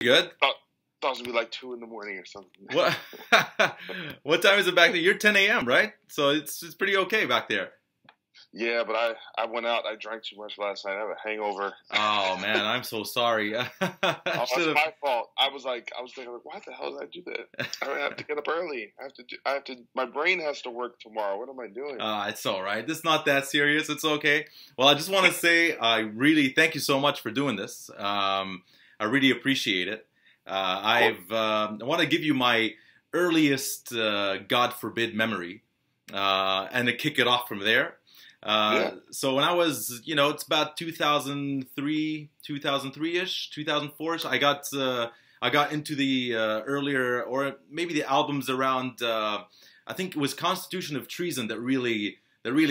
Good. Thought it was gonna be like 2 in the morning or something. What? What time is it back there? You're 10 a.m., right? So it's pretty okay back there. Yeah, but I went out. I drank too much last night. I have a hangover. Oh man, I'm so sorry. Oh, that's my fault. I was thinking, like, why the hell did I do that? I have to get up early. I have to. My brain has to work tomorrow. What am I doing? It's all right. It's not that serious. It's okay. Well, I just want to say I really thank you so much for doing this. I really appreciate it. I want to give you my earliest, God forbid, memory, and to kick it off from there. Yeah. So when I was, it's about 2003-ish, 2004-ish, I got into the earlier, or maybe the albums around, I think it was Constitution of Treason that really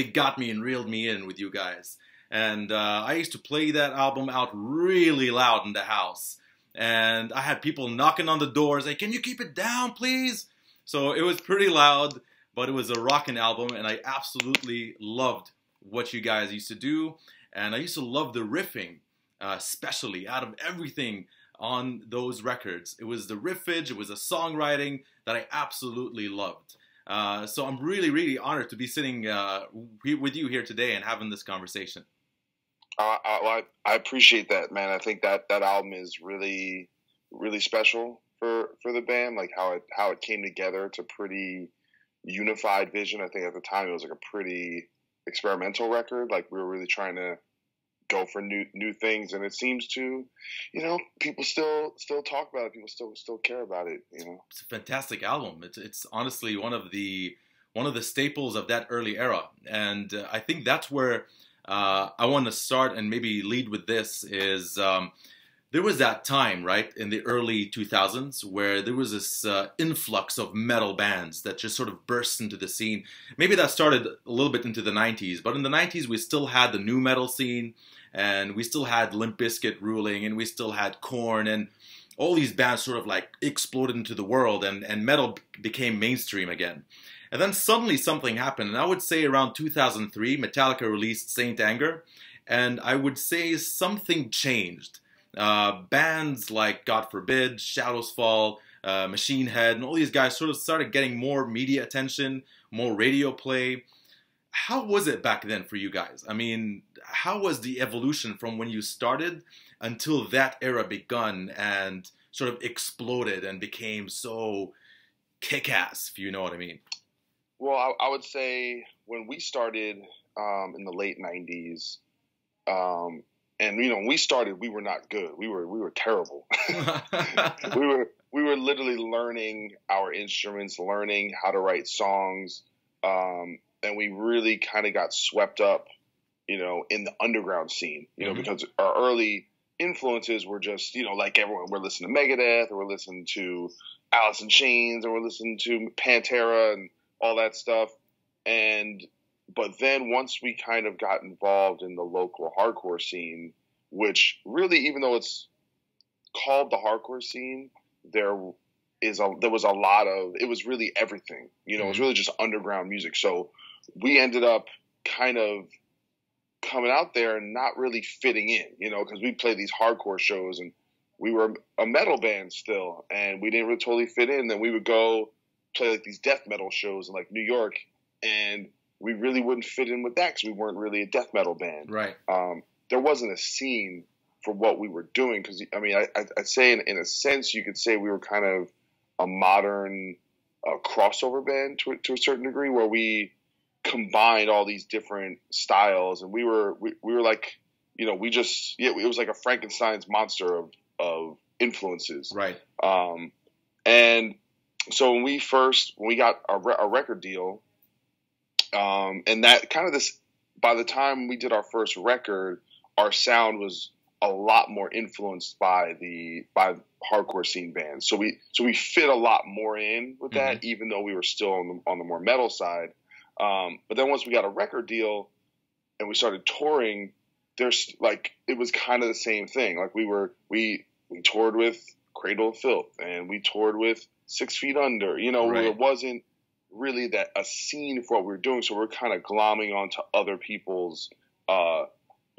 got me and reeled me in with you guys. And I used to play that album out really loud in the house. And I had people knocking on the doors, like, can you keep it down, please? So it was pretty loud, but it was a rockin' album, and I absolutely loved what you guys used to do. And I used to love the riffing, especially out of everything on those records. It was the riffage, it was the songwriting that I absolutely loved. So I'm really, really honored to be sitting with you here today and having this conversation. I appreciate that, man. I think that album is really, really special for the band. Like how it came together. It's a pretty unified vision. I think at the time it was like a pretty experimental record. Like we were really trying to go for new things, and it seems to, people still talk about it. People still care about it. It's a fantastic album. It's honestly one of the staples of that early era, and I think that's where I want to start and maybe lead with this is there was that time, right, in the early 2000s where there was this influx of metal bands that just sort of burst into the scene. Maybe that started a little bit into the 90s, but in the 90s we still had the nu metal scene, and we still had Limp Bizkit ruling, and we still had Korn, and all these bands sort of like exploded into the world, and metal became mainstream again. And then suddenly something happened, and I would say around 2003, Metallica released Saint Anger, and I would say something changed. Bands like God Forbid, Shadows Fall, Machine Head, and all these guys sort of started getting more media attention, more radio play. How was it back then for you guys? I mean, how was the evolution from when you started until that era begun and sort of exploded and became so kick-ass, if you know what I mean? Well, I would say when we started in the late 90s, and when we started, we were not good. We were terrible. we were literally learning our instruments, learning how to write songs, and we really kind of got swept up, in the underground scene, because our early influences were just, like everyone, we're listening to Megadeth, or we're listening to Alice in Chains, or we're listening to Pantera and all that stuff. But then once we kind of got involved in the local hardcore scene, which really, even though it's called the hardcore scene, there was a lot of, it was really everything, it was really just underground music. So we ended up kind of coming out there and not really fitting in, because we played these hardcore shows and we were a metal band still, and we didn't really totally fit in. Then we would go play like these death metal shows in like New York, and we really wouldn't fit in with that because we weren't really a death metal band. Right. There wasn't a scene for what we were doing, because I'd say in a sense you could say we were kind of a modern crossover band to a certain degree, where we combined all these different styles, and we were like, it was like a Frankenstein's monster of influences. Right. And so when we got a record deal, and that kind of by the time we did our first record, our sound was a lot more influenced by hardcore scene bands. So we fit a lot more in with that, even though we were still on the more metal side. But then once we got a record deal and we started touring, it was kind of the same thing. Like we toured with Cradle of Filth, and we toured with 6 Feet Under. Right. There wasn't really a scene for what we were doing, so we're kind of glomming onto other people's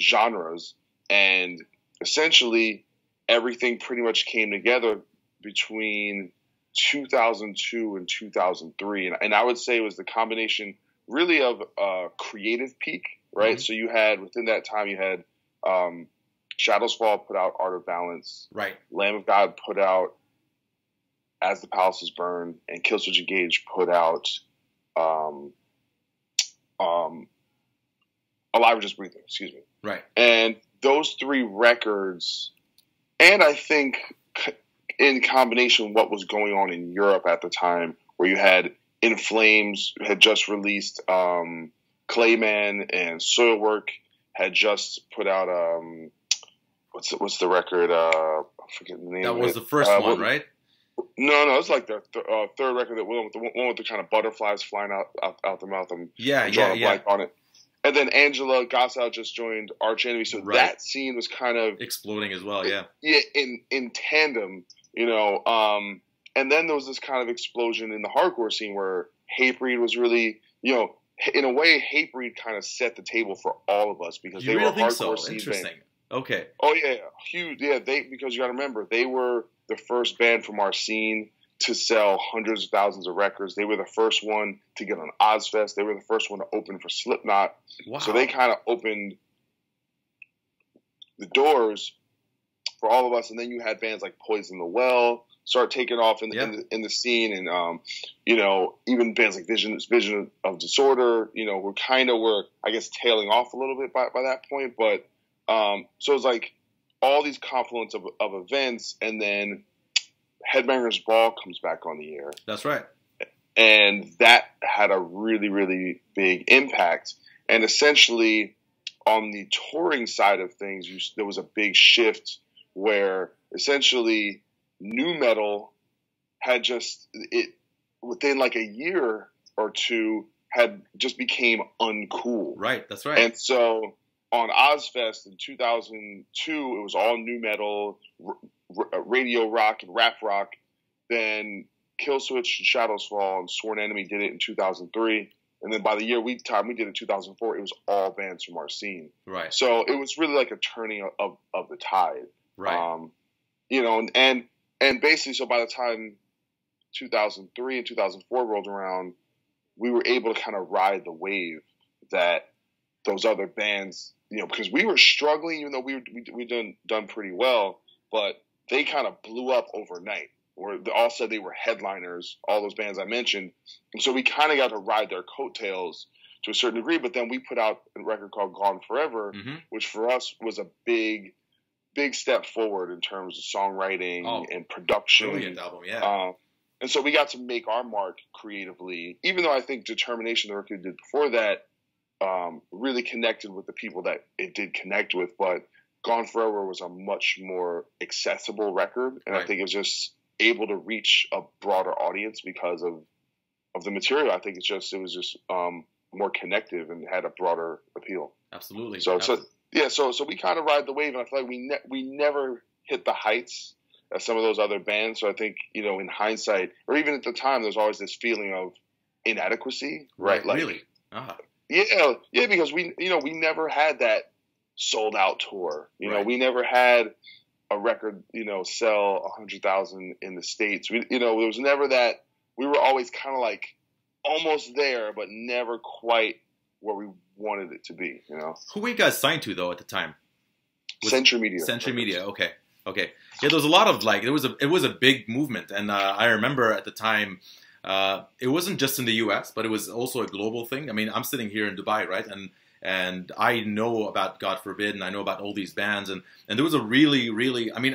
genres, and essentially everything pretty much came together between 2002 and 2003. And I would say it was the combination really of a creative peak, right? Mm-hmm. So you had, within that time, you had Shadows Fall put out Art of Balance. Right. Lamb of God put out As the Palaces Burn, and Killswitch Engage put out Alive or Just Breathing, excuse me. Right. And those three records, and I think in combination what was going on in Europe at the time, where you had In Flames had just released Clayman, and Soilwork had just put out what's the record? I forget the name. That of was it. The first one, right? No, it's like the third record, that one with the kind of butterflies flying out the mouth. I'm drawing a blank on it. And then Angela Gossow just joined Arch Enemy, so that scene was kind of exploding as well. Yeah, in tandem, you know. And then there was this kind of explosion in the hardcore scene where Hatebreed was really, you know, in a way, Hatebreed kind of set the table for all of us, because they were a hardcore scene Interesting. band. Okay. Oh yeah, huge. Yeah, because you got to remember, they were the first band from our scene to sell hundreds of thousands of records. They were the first one to get on Ozfest. They were the first one to open for Slipknot. Wow. So they kind of opened the doors for all of us. And then you had bands like Poison the Well start taking off in the scene, and you know, even bands like Vision of Disorder, you know, were I guess tailing off a little bit by that point. But so it's like all these confluence of events, and then Headbangers Ball comes back on the air. That's right. And that had a really, really big impact. And essentially, on the touring side of things, there was a big shift where essentially nu metal had within like a year or two, had just became uncool. Right, that's right. And so on Ozfest in 2002, it was all nu metal, radio rock and rap rock. Then Killswitch and Shadows Fall and Sworn Enemy did it in 2003. And then by the year we did it in 2004, it was all bands from our scene. Right. So it was really like a turning of the tide. Right. You know, and basically, so by the time 2003 and 2004 rolled around, we were able to kind of ride the wave that those other bands, you know, because we were struggling, even though we done pretty well, but they kind of blew up overnight. Where they all said they were headliners, all those bands I mentioned, and so we kind of got to ride their coattails to a certain degree. But then we put out a record called Gone Forever, mm-hmm. which for us was a big step forward in terms of songwriting and production. Brilliant album, yeah. And so we got to make our mark creatively, even though I think Determination, the record we did before that, really connected with the people that it did connect with. But Gone Forever was a much more accessible record, and I think it was just able to reach a broader audience because of the material. I think it was just more connective and had a broader appeal. Absolutely. So we kind of ride the wave, and I feel like we never hit the heights as some of those other bands. So I think, you know, in hindsight, or even at the time, there's always this feeling of inadequacy, right? Like, really? Uh-huh. Yeah, because we never had that sold out tour. You know, we never had a record, you know, sell 100,000 in the States. There was never that. We were always kind of like almost there, but never quite where we wanted it to be, you know. Who were you guys signed to, though, at the time? Century Media. Century Media, okay. Yeah, there was a lot of, like, it was a big movement, and I remember at the time, it wasn't just in the U.S., but it was also a global thing. I mean, I'm sitting here in Dubai, right, and I know about God Forbid, and I know about all these bands, and there was a really, really, I mean,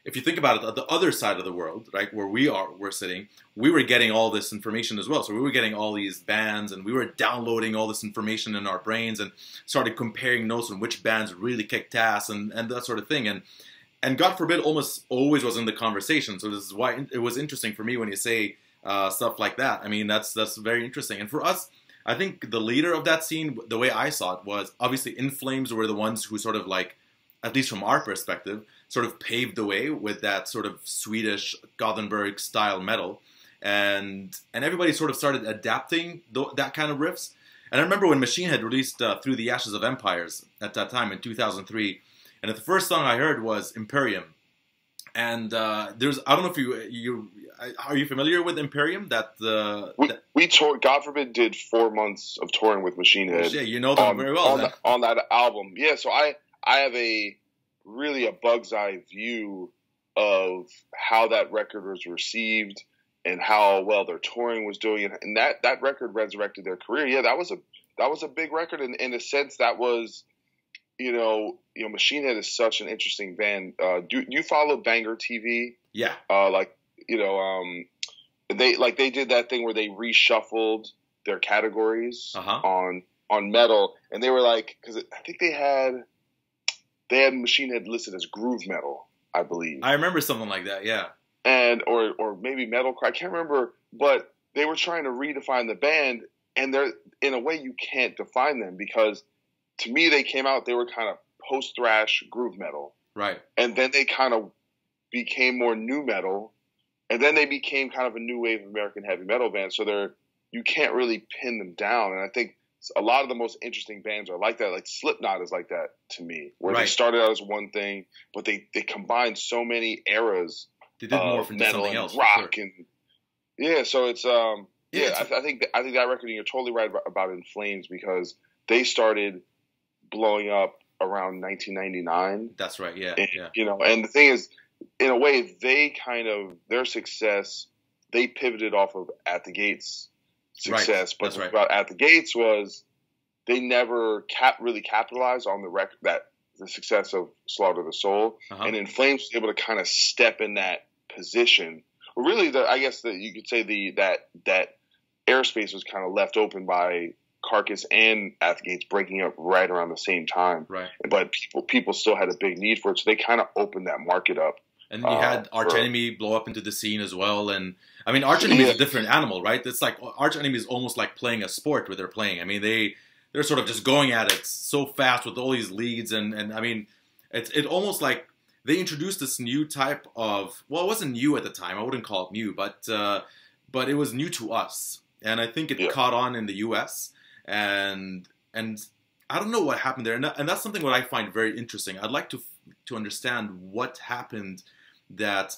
if you think about it, at the other side of the world, right, where we're sitting, we were getting all this information as well. So we were getting all these bands, and we were downloading all this information in our brains, and started comparing notes on which bands really kicked ass, and that sort of thing. And God Forbid almost always was in the conversation. So this is why it was interesting for me when you say stuff like that. I mean, that's very interesting. And for us, I think the leader of that scene, the way I saw it, was obviously In Flames were the ones who sort of, like, at least from our perspective, sort of paved the way with that sort of Swedish Gothenburg style metal. And everybody sort of started adapting that kind of riffs. And I remember when Machine Head released Through the Ashes of Empires at that time in 2003. And the first song I heard was Imperium. And there's, I don't know if are you familiar with Imperium? We toured. God forbid, did 4 months of touring with Machine Head. Yeah, you know them very well on that album. Yeah, so I have really a bug's eye view of how that record was received and how well their touring was doing, and that record resurrected their career. Yeah, that was a big record, and in a sense that was. Machine Head is such an interesting band. Do you follow Banger TV? Yeah. They did that thing where they reshuffled their categories on metal, and they were like, because I think they had Machine Head listed as groove metal, I believe. I remember something like that. Yeah. And or maybe metalcore. I can't remember, but they were trying to redefine the band, and they're in a way you can't define them because. To me, they came out, they were kind of post-thrash groove metal. Right. And then they kind of became more nu metal. And then they became kind of a new wave American heavy metal band. So you can't really pin them down. And I think a lot of the most interesting bands are like that. Like Slipknot is like that to me, where they started out as one thing, but they combined so many eras. They did morph into metal something and else. Rock sure. and yeah, so it's I think that record, and you're totally right about In Flames, because they started blowing up around 1999. That's right. Yeah. And, and the thing is, in a way, their success, they pivoted off of At the Gates' success. Right. But about At the Gates was they never really capitalized on the success of Slaughter the Soul, and In Flames was able to kind of step in that position. Really, I guess that you could say that airspace was kind of left open by Carcass and At the Gates breaking up right around the same time. Right. But people still had a big need for it, so they kind of opened that market up. And you had Arch Enemy blow up into the scene as well. And I mean, Arch Enemy is a different animal, right? It's like Arch Enemy is almost like playing a sport where they're playing. I mean, they're sort of just going at it so fast with all these leads. And I mean, it almost like they introduced this new type of, well, it wasn't new at the time. I wouldn't call it new, but it was new to us. And I think it caught on in the U.S., and I don't know what happened there, and that's something what I find very interesting. I'd like to understand what happened that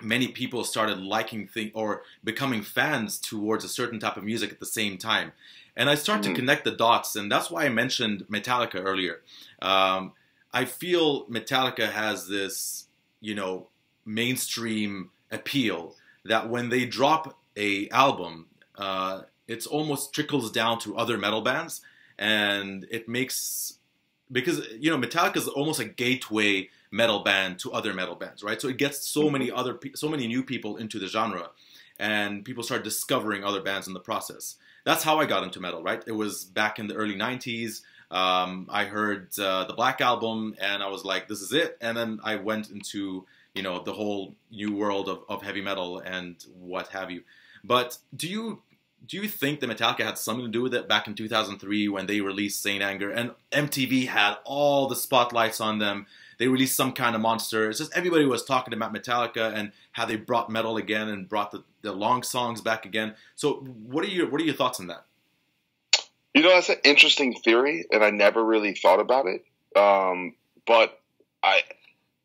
many people started liking or becoming fans towards a certain type of music at the same time. And I start to connect the dots, and that's why I mentioned Metallica earlier. I feel Metallica has this, mainstream appeal that when they drop a album, it's almost trickles down to other metal bands, and it makes, because Metallica is almost a gateway metal band to other metal bands, right? So it gets so many new people into the genre, and people start discovering other bands in the process. That's how I got into metal, right? It was back in the early 90s. I heard the Black Album, and I was like, this is it. And then I went into the whole new world of heavy metal and what have you. But do you think that Metallica had something to do with it back in 2003 when they released Saint Anger, and MTV had all the spotlights on them? They released Some Kind of Monster. It's just everybody was talking about Metallica and how they brought metal again and brought the long songs back again. So what are your thoughts on that? That's an interesting theory, and I never really thought about it. But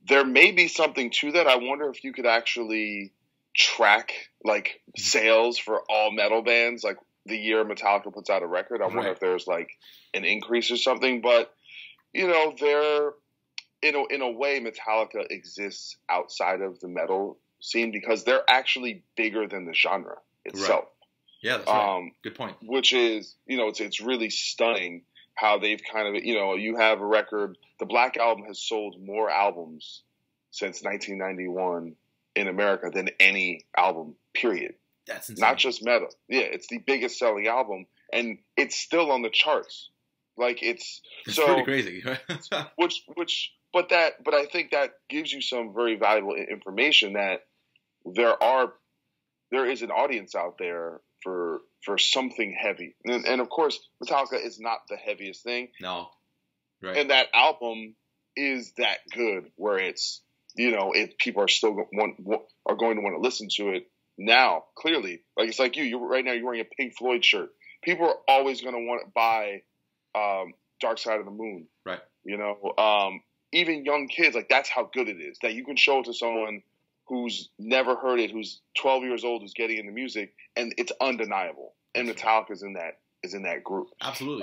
there may be something to that. I wonder if you could actually track like sales for all metal bands, like the year Metallica puts out a record. I wonder if there's like an increase or something. But they're in a way, Metallica exists outside of the metal scene because they're actually bigger than the genre itself. Right. Yeah, that's right. Good point. Which is, it's really stunning how they've kind of, you have a record. The Black Album has sold more albums since 1991 in America than any album, period. That's insane. Not just metal. Yeah, it's the biggest selling album, and it's still on the charts. Like it's pretty crazy. but I think that gives you some very valuable information that there is an audience out there for something heavy, and of course Metallica is not the heaviest thing. No, right. And that album is that good, where it's people are still going to want to listen to it now. Clearly, like it's like you right now you're wearing a Pink Floyd shirt. People are always going to want to buy Dark Side of the Moon. Right. even young kids, like that's how good it is. That you can show it to someone who's never heard it, who's 12 years old, who's getting into music, and it's undeniable. And Metallica is in that group. Absolutely.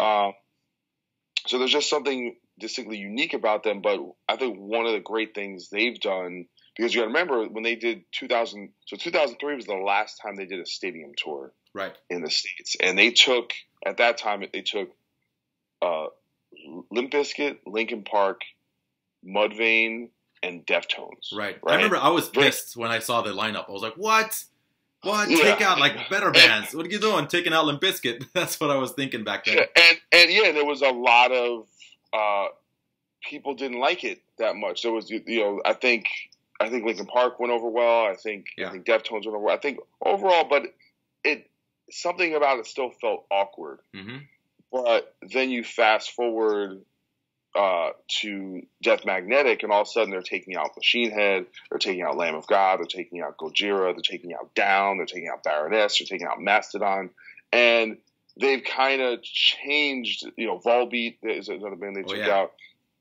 So there's just something distinctly unique about them. But I think one of the great things they've done, because you got to remember when they did 2003 was the last time they did a stadium tour, right, in the States, and at that time they took Limp Bizkit, Linkin Park, Mudvayne, and Deftones. Right. I remember I was pissed when I saw the lineup. I was like, what? What? Yeah. Take out like better bands. What are you doing? Taking out Limp Bizkit? That's what I was thinking back then. And there was a lot of people didn't like it that much. There was, I think Linkin Park went over well. I think Deftones went over well. I think overall, but something about it still felt awkward. Mm-hmm. But then you fast forward to Death Magnetic, and all of a sudden they're taking out Machine Head, they're taking out Lamb of God, they're taking out Gojira, they're taking out Down, they're taking out Baroness, they're taking out Mastodon, and they've kind of changed. Volbeat is another band they took out.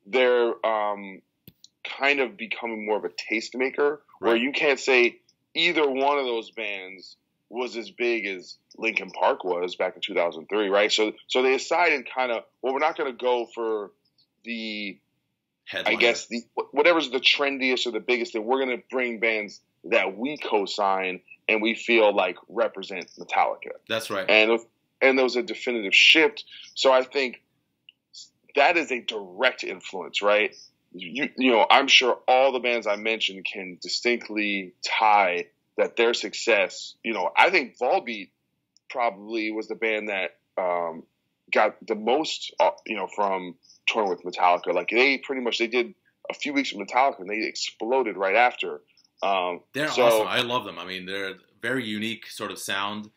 They're kind of becoming more of a tastemaker, where you can't say either one of those bands was as big as Linkin Park was back in 2003, right? So they decided we're not going to go for the headliner. I guess whatever's the trendiest or the biggest thing. We're going to bring bands that we co-sign and we feel like represent Metallica. That's right. And there was a definitive shift. So I think that is a direct influence, right? I'm sure all the bands I mentioned can distinctly tie that their success. I think Volbeat probably was the band that got the most, from touring with Metallica. Like they did a few weeks with Metallica and they exploded right after. They're awesome. I love them. I mean, they're very unique sort of sound,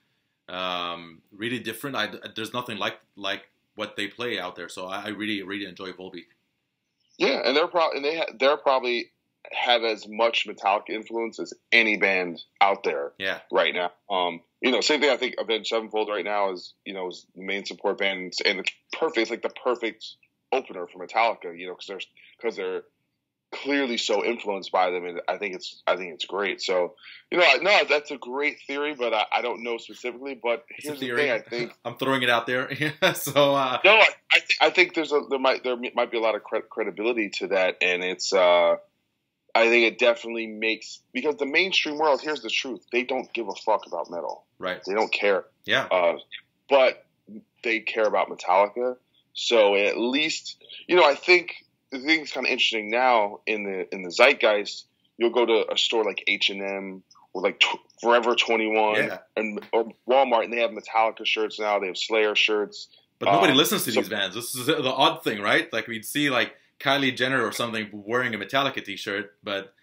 really different. There's nothing like what they play out there. So I really, really enjoy Volbeat. Yeah, and they're probably have as much Metallica influence as any band out there. Yeah. Right now. Same thing. I think Avenged Sevenfold right now is the main support band, and it's perfect. It's like the perfect opener for Metallica. Because they're clearly so influenced by them, and I think it's great. So no, that's a great theory, but I don't know specifically. But here's the thing: I think I'm throwing it out there. So no, I think there might be a lot of credibility to that, and it's. I think it definitely makes, because the mainstream world, here's the truth, they don't give a fuck about metal. Right. They don't care. Yeah. But they care about Metallica. So at least, I think the thing's kind of interesting now in the zeitgeist. You'll go to a store like H&M or like Forever 21 or Walmart, and they have Metallica shirts now. They have Slayer shirts. But nobody listens to these bands. This is the odd thing, right? Like we'd see like Kylie Jenner or something wearing a Metallica t-shirt, but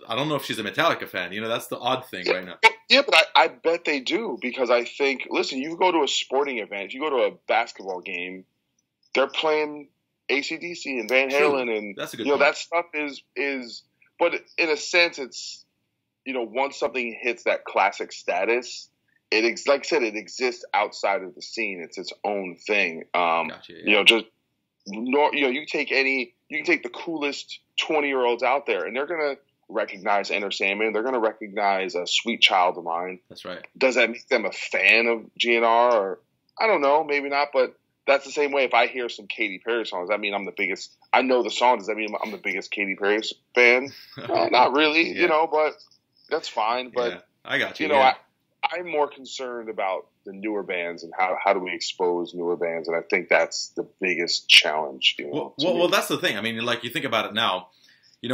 I don't know if she's a Metallica fan. That's the odd thing right now. Yeah, but I bet they do, because I think, listen, you go to a sporting event, you go to a basketball game, they're playing AC/DC and Van Halen, and that's a good point. That stuff is, but in a sense, it's, once something hits that classic status, like I said, it exists outside of the scene. It's its own thing. Gotcha, yeah. You can take the coolest 20-year-olds out there, and they're gonna recognize Enter Sandman. They're gonna recognize a Sweet Child of Mine. That's right. Does that make them a fan of GNR? Or I don't know, maybe not. But that's the same way. If I hear some Katy Perry songs, I mean, I'm the biggest. I know the song. Does that mean I'm the biggest Katy Perry fan? Not really, but that's fine. But yeah, I got you. I'm more concerned about the newer bands and how do we expose newer bands, and I think that's the biggest challenge. Well, that's the thing. I mean, like you think about it now,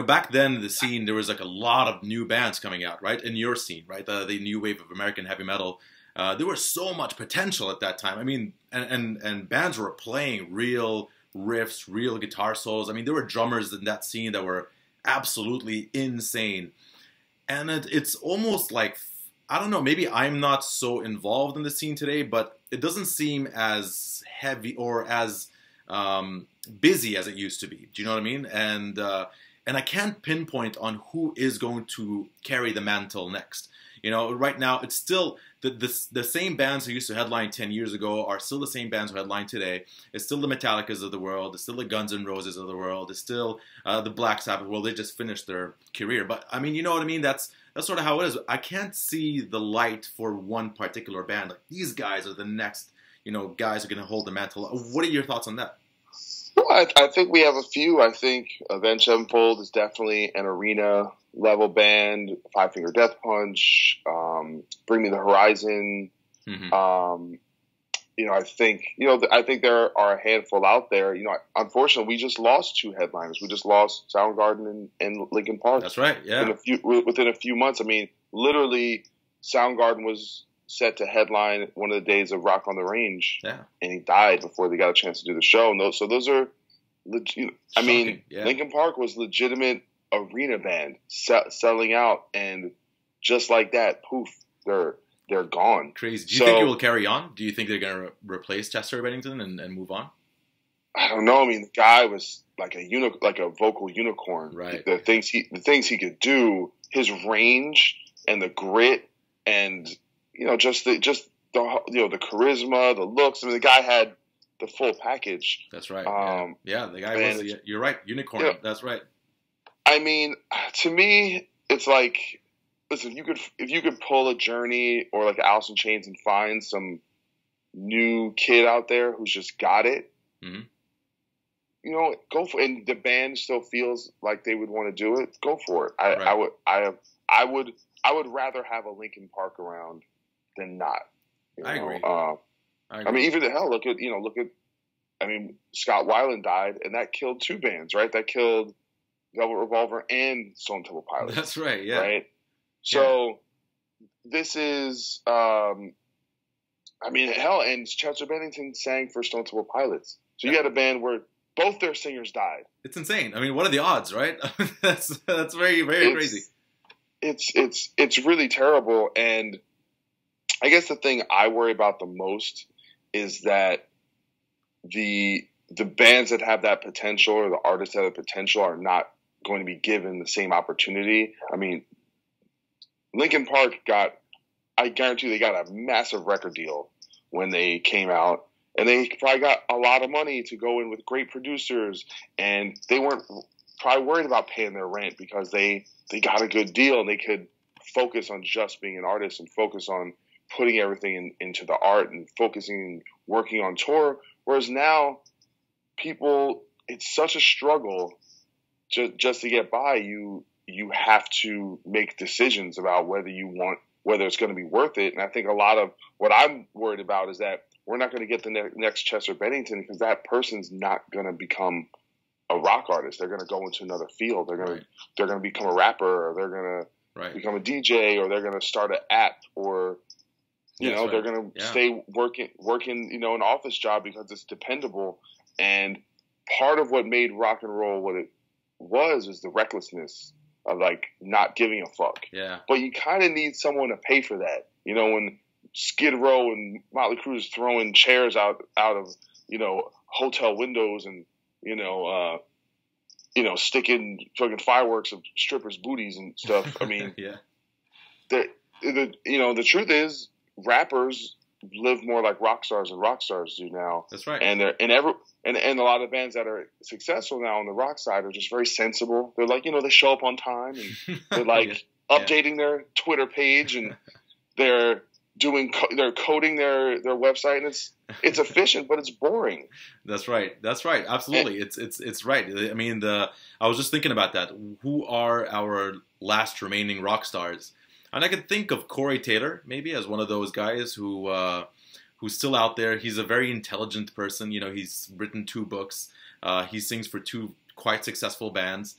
back then the scene, there was like a lot of new bands coming out, right? In your scene, right? The new wave of American heavy metal. There was so much potential at that time. I mean, and bands were playing real riffs, real guitar solos. I mean, there were drummers in that scene that were absolutely insane, and it's almost like, I don't know, maybe I'm not so involved in the scene today, but it doesn't seem as heavy or as busy as it used to be. Do you know what I mean? And I can't pinpoint on who is going to carry the mantle next. Right now it's still the same bands who used to headline 10 years ago are still the same bands who headline today. It's still the Metallicas of the world. It's still the Guns N' Roses of the world. It's still the Black Sabbath. Well, they just finished their career. But, I mean, you know what I mean? That's sort of how it is. I can't see the light for one particular band. Like, these guys are the next, guys who are going to hold the mantle. What are your thoughts on that? Well, I think we have a few. I think Avenged Sevenfold is definitely an arena level band. Five Finger Death Punch, Bring Me the Horizon. Mm-hmm. I think there are a handful out there. Unfortunately, we just lost two headliners. We just lost Soundgarden and Linkin Park. That's right. Yeah. Within a few months. I mean, literally, Soundgarden was set to headline one of the days of Rock on the Range, and he died before they got a chance to do the show. And those are, Linkin Park was legitimate arena band selling out, and just like that, poof, they're gone. Crazy. Do you think it will carry on? Do you think they're going to replace Chester Bennington and move on? I don't know. I mean, the guy was like a vocal unicorn. Right. The things he could do, his range and the grit, and just the charisma, the looks. I mean, the guy had the full package. That's right. The guy was. You're right. Unicorn. That's right. I mean, to me, it's like, listen, if you could pull a Journey or like Alice in Chains and find some new kid out there who's just got it, mm-hmm. Go for it. And the band still feels like they would want to do it. Go for it. Right. I would rather have a Linkin Park around than not. I agree. I mean, even look at Scott Weiland died, and that killed two bands, right? That killed Velvet Revolver and Stone Temple Pilots. That's right. Yeah. Right. So this is, and Chester Bennington sang for Stone Temple Pilots. So you had a band where both their singers died. It's insane. I mean, what are the odds, right? that's very, very crazy. It's really terrible. And I guess the thing I worry about the most is that the bands that have that potential, or the artists that have the potential, are not going to be given the same opportunity. I mean, Linkin Park I guarantee they got a massive record deal when they came out, and they probably got a lot of money to go in with great producers, and they weren't probably worried about paying their rent because they got a good deal, and they could focus on just being an artist and focus on putting everything into the art and focusing, working on tour. Whereas now, people, it's such a struggle just to get by. You have to make decisions about whether it's going to be worth it. And I think a lot of what I'm worried about is that we're not going to get the next Chester Bennington, because that person's not going to become a rock artist. They're going to go into another field. They're going to become a rapper, or they're going to become a DJ, or they're going to start an app, or they're going to stay working, an office job because it's dependable. And part of what made rock and roll what it was is the recklessness of like not giving a fuck. Yeah. But you kind of need someone to pay for that. When Skid Row and Motley Crue is throwing chairs out of hotel windows and sticking fucking fireworks of strippers' booties and stuff. I mean, the truth is, rappers live more like rock stars than rock stars do now. That's right. And a lot of bands that are successful now on the rock side are just very sensible. They're like, they show up on time, and they're like updating their Twitter page, and they're coding their website, and it's efficient, but it's boring. That's right. Absolutely. It's right. I mean, I was just thinking about that. Who are our last remaining rock stars? And I could think of Corey Taylor maybe as one of those guys who's still out there. He's a very intelligent person. He's written 2 books. He sings for 2 quite successful bands.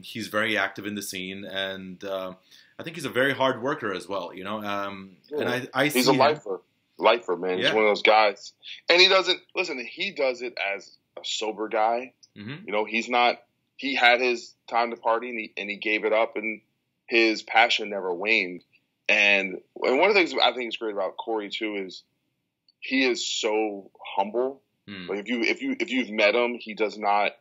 He's very active in the scene, and I think he's a very hard worker as well. And he's a lifer, man. He's one of those guys, and he does it as a sober guy. Mm-hmm. He had his time to party, and he gave it up, and his passion never waned. And one of the things I think is great about Corey too is he is so humble. Like if you've met him, he does not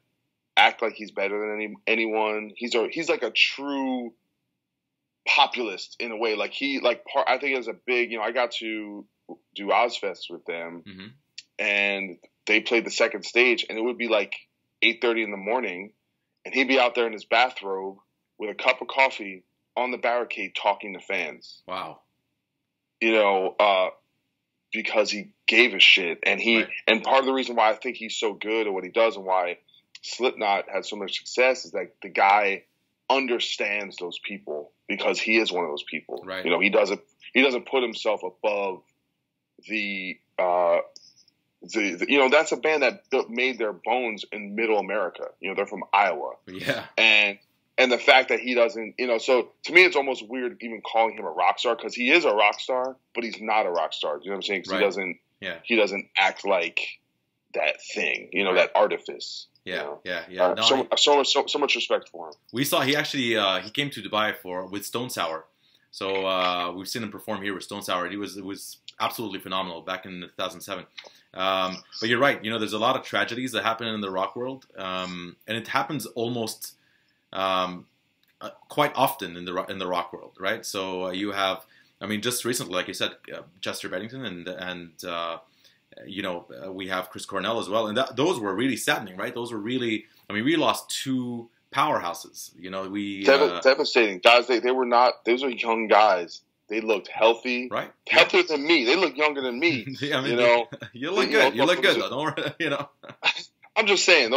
act like he's better than anyone. He's like a true populist in a way. Like I think it was a big, I got to do Ozfest with them, and they played the second stage, and it would be like 8:30 in the morning, and he'd be out there in his bathrobe with a cup of coffee on the barricade talking to fans. Wow. Because he gave a shit, and and part of the reason why I think he's so good at what he does and why Slipknot had so much success is that the guy understands those people because he is one of those people. Right. He doesn't put himself above the that's a band that made their bones in Middle America. They're from Iowa. Yeah. And the fact that he doesn't, so to me it's almost weird even calling him a rock star because he is a rock star, but he's not a rock star. You know what I'm saying? Because he doesn't act like that thing. That artifice. Yeah, So much respect for him. We saw he actually he came to Dubai with Stone Sour, so we've seen him perform here with Stone Sour. It was absolutely phenomenal back in 2007. But you're right. There's a lot of tragedies that happen in the rock world, and it happens almost quite often in the rock world, right? So you have, just recently, like you said, Chester Bennington and we have Chris Cornell as well, and those were really saddening, right? Those were really, we lost two powerhouses. Devastating guys. They were not. Those are young guys. They looked healthy, right? Healthier than me. They look younger than me. You look good. You look good, though. Don't worry, I'm just saying.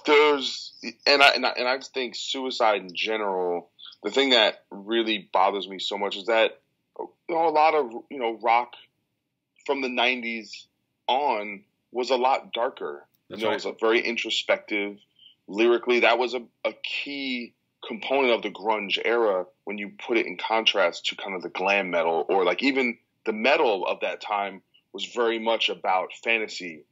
I think suicide in general. The thing that really bothers me so much is that a lot of rock from the 90s on was a lot darker. That's right. It was a very introspective. Lyrically, that was a key component of the grunge era when you put it in contrast to kind of the glam metal, or like even the metal of that time was very much about fantasy,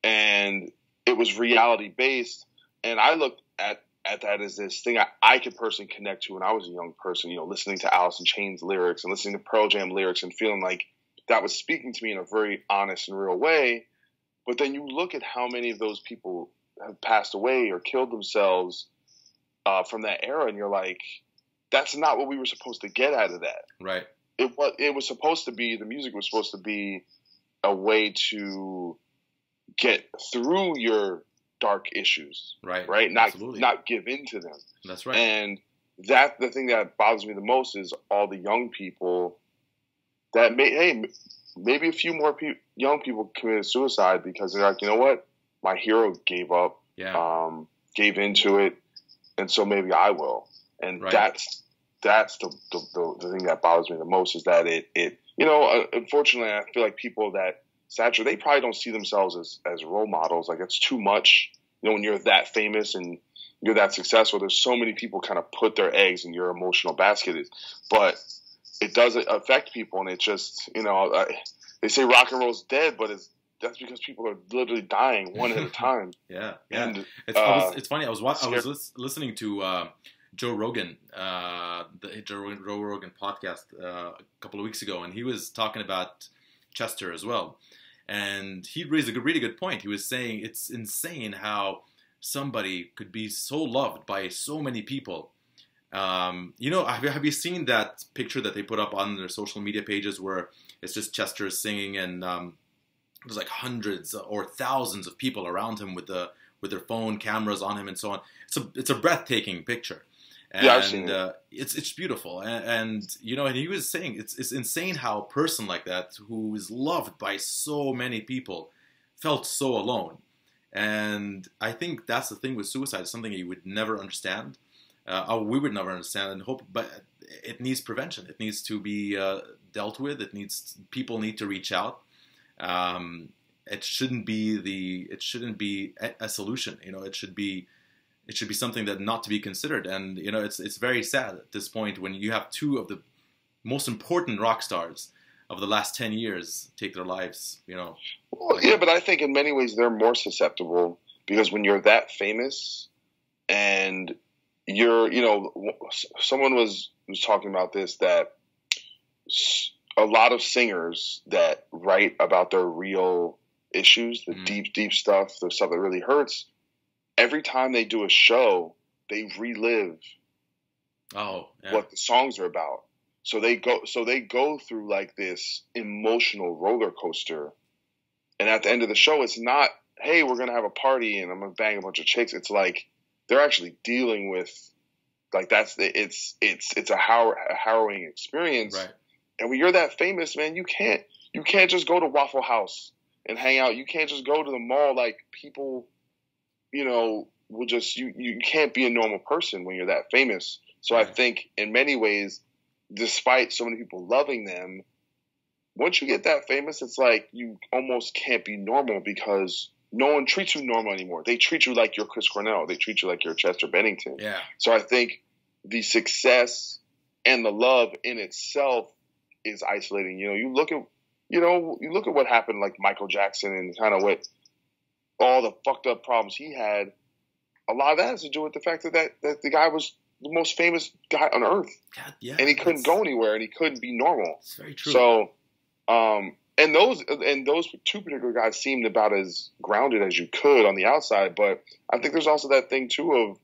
and it was reality based. And I looked at that as this thing I could personally connect to when I was a young person, listening to Alice in Chains lyrics and listening to Pearl Jam lyrics and feeling like that was speaking to me in a very honest and real way. But then you look at how many of those people have passed away or killed themselves from that era, and you're like, that's not what we were supposed to get out of that. Right. It was supposed to be, the music was supposed to be a way to get through your dark issues. Right. Right. Not give in to them. That's right. And the thing that bothers me the most is all the young people that maybe a few more young people committed suicide because they're like, you know what? My hero gave up, gave into it, and so maybe I will. And that's the thing that bothers me the most, is that it unfortunately, I feel like people that saturate, they probably don't see themselves as role models. Like, it's too much. When you're that famous and you're that successful, there's so many people kind of put their eggs in your emotional basket. But it doesn't affect people, and it just, they say rock and roll's dead, but that's because people are literally dying one at a time. Yeah. And it's funny. I was listening to Joe Rogan, the Joe Rogan podcast a couple of weeks ago, and he was talking about Chester as well. And he raised a really good point. He was saying it's insane how somebody could be so loved by so many people. Have you seen that picture that they put up on their social media pages where it's just Chester singing, and there's like hundreds or thousands of people around him with their phone cameras on him and so on. It's a breathtaking picture. And I've seen it. It's beautiful, and he was saying it's insane how a person like that, who is loved by so many people, felt so alone. And I think that's the thing with suicide. It's something you would never understand. We would never understand and hope, but it needs prevention. It needs to be dealt with. People need to reach out. It shouldn't be a solution. It should be something that not to be considered. And it's very sad at this point when you have two of the most important rock stars of the last 10 years take their lives. Well, yeah, but I think in many ways they're more susceptible, because when you're that famous and you're, someone was talking about this, that a lot of singers that write about their real issues, the deep stuff, the stuff that really hurts, every time they do a show, they relive what the songs are about. So they go through like this emotional roller coaster, and at the end of the show, it's not, hey, we're gonna have a party and I'm gonna bang a bunch of chicks. It's like they're actually dealing with, like, it's a harrowing experience. Right. And when you're that famous, man, you can't just go to Waffle House and hang out. You can't just go to the mall. Like, people, will just, you can't be a normal person when you're that famous. So I think in many ways, despite so many people loving them, once you get that famous, it's like you almost can't be normal because no one treats you normal anymore. They treat you like you're Chris Cornell. They treat you like you're Chester Bennington. Yeah. So I think the success and the love in itself is isolating. You look at what happened, like Michael Jackson, and kind of what all the fucked up problems he had. A lot of that has to do with the fact that the guy was the most famous guy on earth. God, yeah, and he couldn't go anywhere, and he couldn't be normal. It's very true. So, and those two particular guys seemed about as grounded as you could on the outside. But I think there's also that thing too of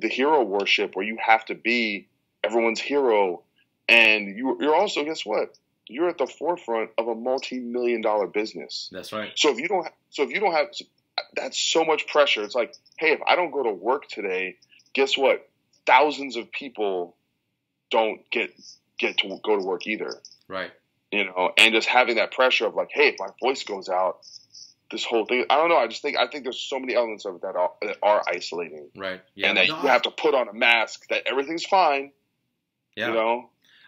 the hero worship, where you have to be everyone's hero, and you're also, guess what? You're at the forefront of a multi-million-dollar business. That's right. So if you don't have, that's so much pressure. It's like, hey, if I don't go to work today, guess what? Thousands of people don't get to go to work either. Right. And just having that pressure of like, hey, if my voice goes out, this whole thing, I don't know. I think there's so many elements of it that are isolating. Right. Yeah. And that you have to put on a mask that everything's fine. Yeah.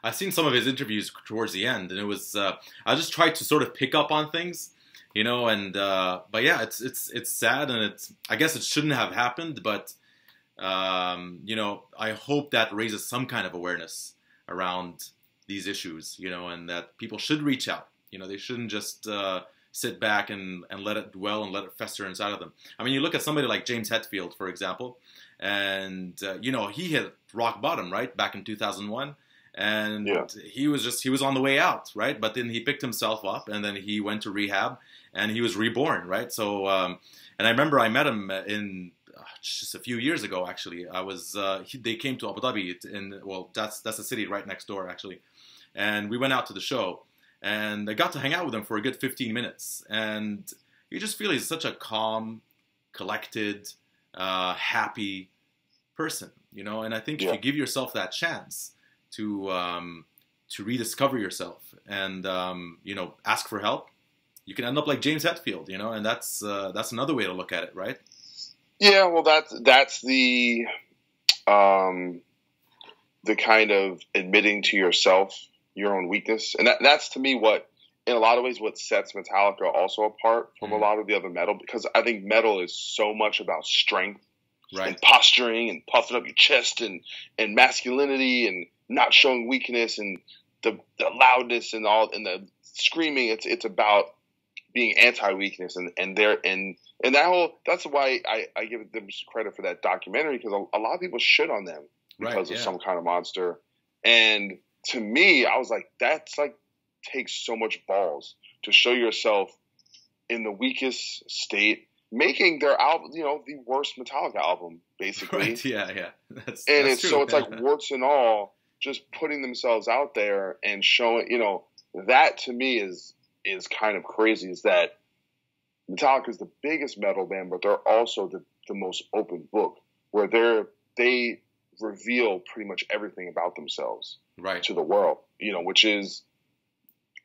I've seen some of his interviews towards the end, and it was, I just tried to sort of pick up on things, but yeah, it's sad, and I guess it shouldn't have happened, but, I hope that raises some kind of awareness around these issues, and that people should reach out. They shouldn't just sit back and let it dwell and let it fester inside of them. I mean, you look at somebody like James Hetfield, for example, and, he hit rock bottom, right, back in 2001. And he was on the way out, right? But then he picked himself up, and then he went to rehab, and he was reborn, right? So, and I remember I met him in just a few years ago, actually. They came to Abu Dhabi, that's the city right next door, actually. And we went out to the show, and I got to hang out with him for a good 15 minutes. And you just feel he's such a calm, collected, happy person, And I think if you give yourself that chance to rediscover yourself and ask for help, you can end up like James Hetfield, and that's another way to look at it, right? Yeah, well, that's the kind of admitting to yourself your own weakness, and that's to me what, in a lot of ways, what sets Metallica also apart from a lot of the other metal, because I think metal is so much about strength, right, and posturing and puffing up your chest and masculinity and not showing weakness and the loudness and all and the screaming. It's about being anti-weakness and that whole, that's why I give them credit for that documentary, because a lot of people shit on them because of Some Kind of Monster. And to me, I was like, that's like takes so much balls to show yourself in the weakest state, making their album, the worst Metallica album, basically. Right. Yeah. That's true. So it's like warts and all, just putting themselves out there and showing, that to me is kind of crazy, is that Metallica is the biggest metal band, but they're also the most open book, where they reveal pretty much everything about themselves to the world, which is,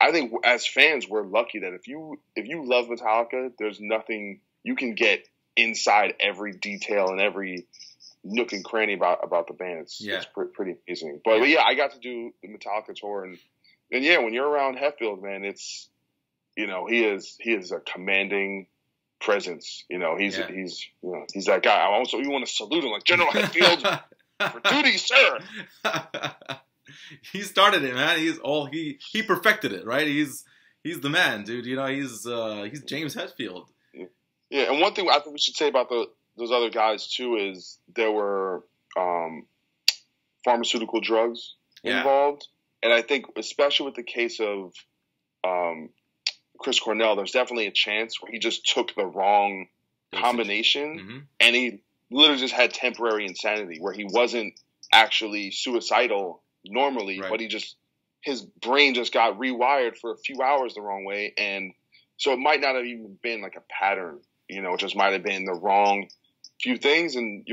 I think as fans, we're lucky that if you love Metallica, there's nothing you can get inside every detail and every nook and cranny about the band. It's pretty amazing. But yeah, I got to do the Metallica tour, and yeah, when you're around Hetfield, man, it's, he is a commanding presence. He's that guy. Also, you want to salute him like, General Hetfield, for duty, sir. He started it, man. He perfected it, right? He's the man, dude. He's James Hetfield. Yeah, and one thing I think we should say about those other guys too is there were pharmaceutical drugs involved, and I think especially with the case of Chris Cornell, there's definitely a chance where he just took the wrong combination, and he literally just had temporary insanity where he wasn't actually suicidal normally, Right. but his brain just got rewired for a few hours the wrong way, and so it might not have even been like a pattern. It just might have been the wrong few things, and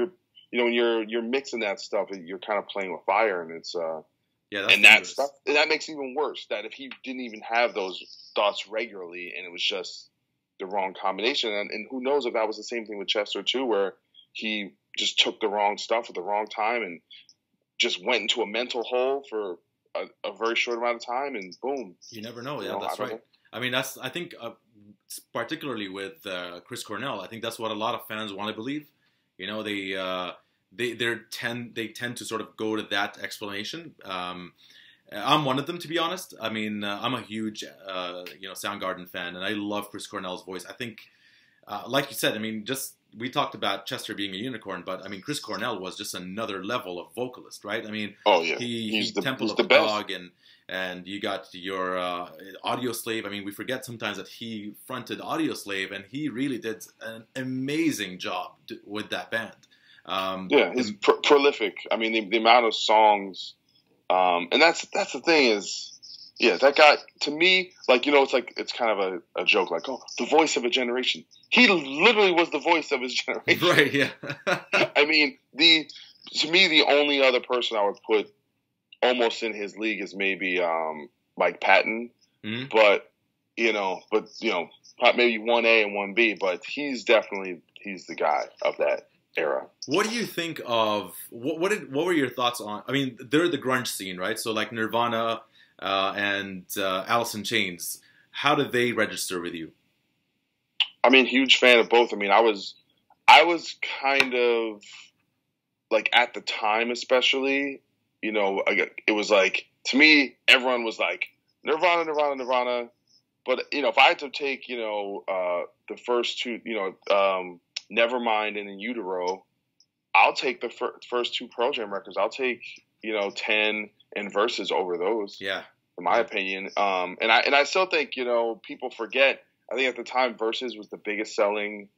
when you're mixing that stuff, you're kind of playing with fire, and it's Yeah, that's and that dangerous. stuff, and that makes it even worse. That if he didn't even have those thoughts regularly, and it was just the wrong combination, and who knows if that was the same thing with Chester too, where he just took the wrong stuff at the wrong time and just went into a mental hole for a very short amount of time, and boom. You never know. Yeah, that's right. I mean, I think particularly with Chris Cornell, I think that's what a lot of fans want to believe. They tend to sort of go to that explanation. I'm one of them, to be honest. I mean, I'm a huge Soundgarden fan, and I love Chris Cornell's voice. I think, like you said, I mean, we talked about Chester being a unicorn, but I mean, Chris Cornell was just another level of vocalist, right? I mean, oh yeah, he's Temple of the Dog, and you got your Audio Slave. I mean, we forget sometimes that he fronted Audio Slave, and he really did an amazing job with that band. He's prolific. I mean, the amount of songs, and that's the thing is, that guy, to me, like, it's kind of a joke, like, oh, the voice of a generation. He literally was the voice of his generation. Right, yeah. I mean, to me, the only other person I would put almost in his league is maybe Mike Patton, but maybe 1A and 1B, but he's the guy of that era. What do you think of what were your thoughts on? I mean, they're the grunge scene, right? So like Nirvana and Alice in Chains. How did they register with you? I mean, huge fan of both. I mean, I was kind of like at the time, especially, it was like, to me, everyone was like Nirvana. But if I had to take the first two, Nevermind and In Utero, I'll take the first two Pearl Jam records. I'll take 10 and Versus over those. Yeah, in my opinion. And I still think people forget. I think at the time Versus was the biggest selling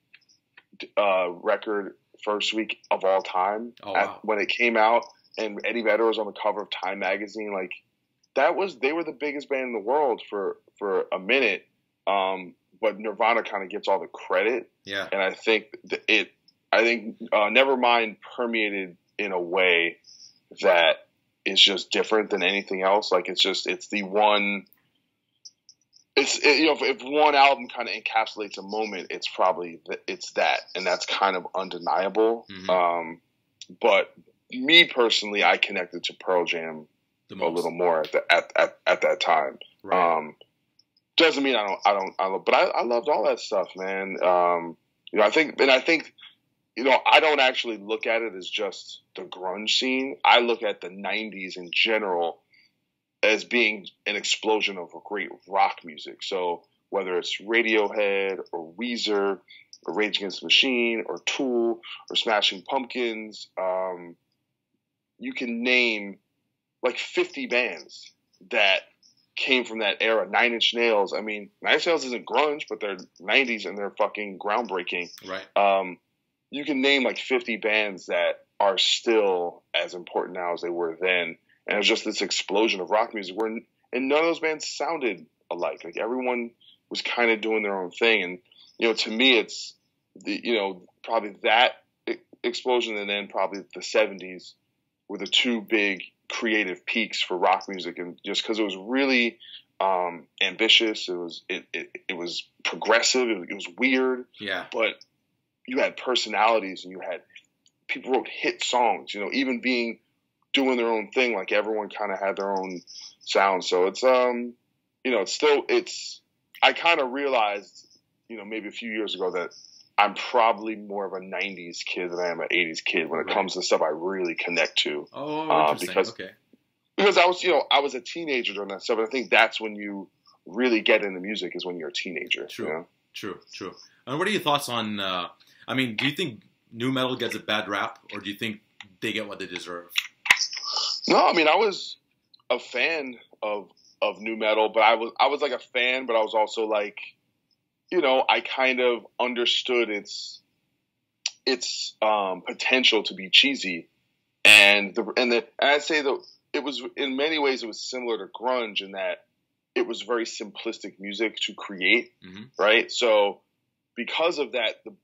record first week of all time. Oh, wow. When it came out, and Eddie Vedder was on the cover of Time magazine. Like they were the biggest band in the world for a minute. But Nirvana kind of gets all the credit. Yeah. And I think Nevermind permeated in a way that is just different than anything else. Like it's the one. If one album kind of encapsulates a moment, it's probably it's that, and that's kind of undeniable. Mm-hmm. But me personally, I connected to Pearl Jam a little more at that time. Right. Doesn't mean I don't, but I loved all that stuff, man. I think I don't actually look at it as just the grunge scene. I look at the 90s in general as being an explosion of great rock music. So whether it's Radiohead or Weezer or Rage Against the Machine or Tool or Smashing Pumpkins, you can name like 50 bands that came from that era. Nine Inch Nails. I mean, Nine Inch Nails isn't grunge, but they're 90s and they're fucking groundbreaking. Right. You can name like 50 bands that are still as important now as they were then. And it was just this explosion of rock music and none of those bands sounded alike. Like everyone was kind of doing their own thing. And, to me, it's probably that explosion and then probably the 70s were the two big creative peaks for rock music, and just because it was really ambitious, it was progressive, it was weird, but you had personalities and you had people wrote hit songs, even doing their own thing, like everyone kind of had their own sound. So it's I kind of realized maybe a few years ago that I'm probably more of a 90s kid than I am an 80s kid when it comes to stuff I really connect to. Oh, interesting. Because I was a teenager during that stuff, and I think that's when you really get into music is when you're a teenager. True. And what are your thoughts on, do you think nu metal gets a bad rap, or do you think they get what they deserve? No, I mean, I was a fan of nu metal, but I was like a fan, but I was also like, I kind of understood its potential to be cheesy, And I'd say that it was, in many ways, it was similar to grunge in that it was very simplistic music to create, right? So because of that, the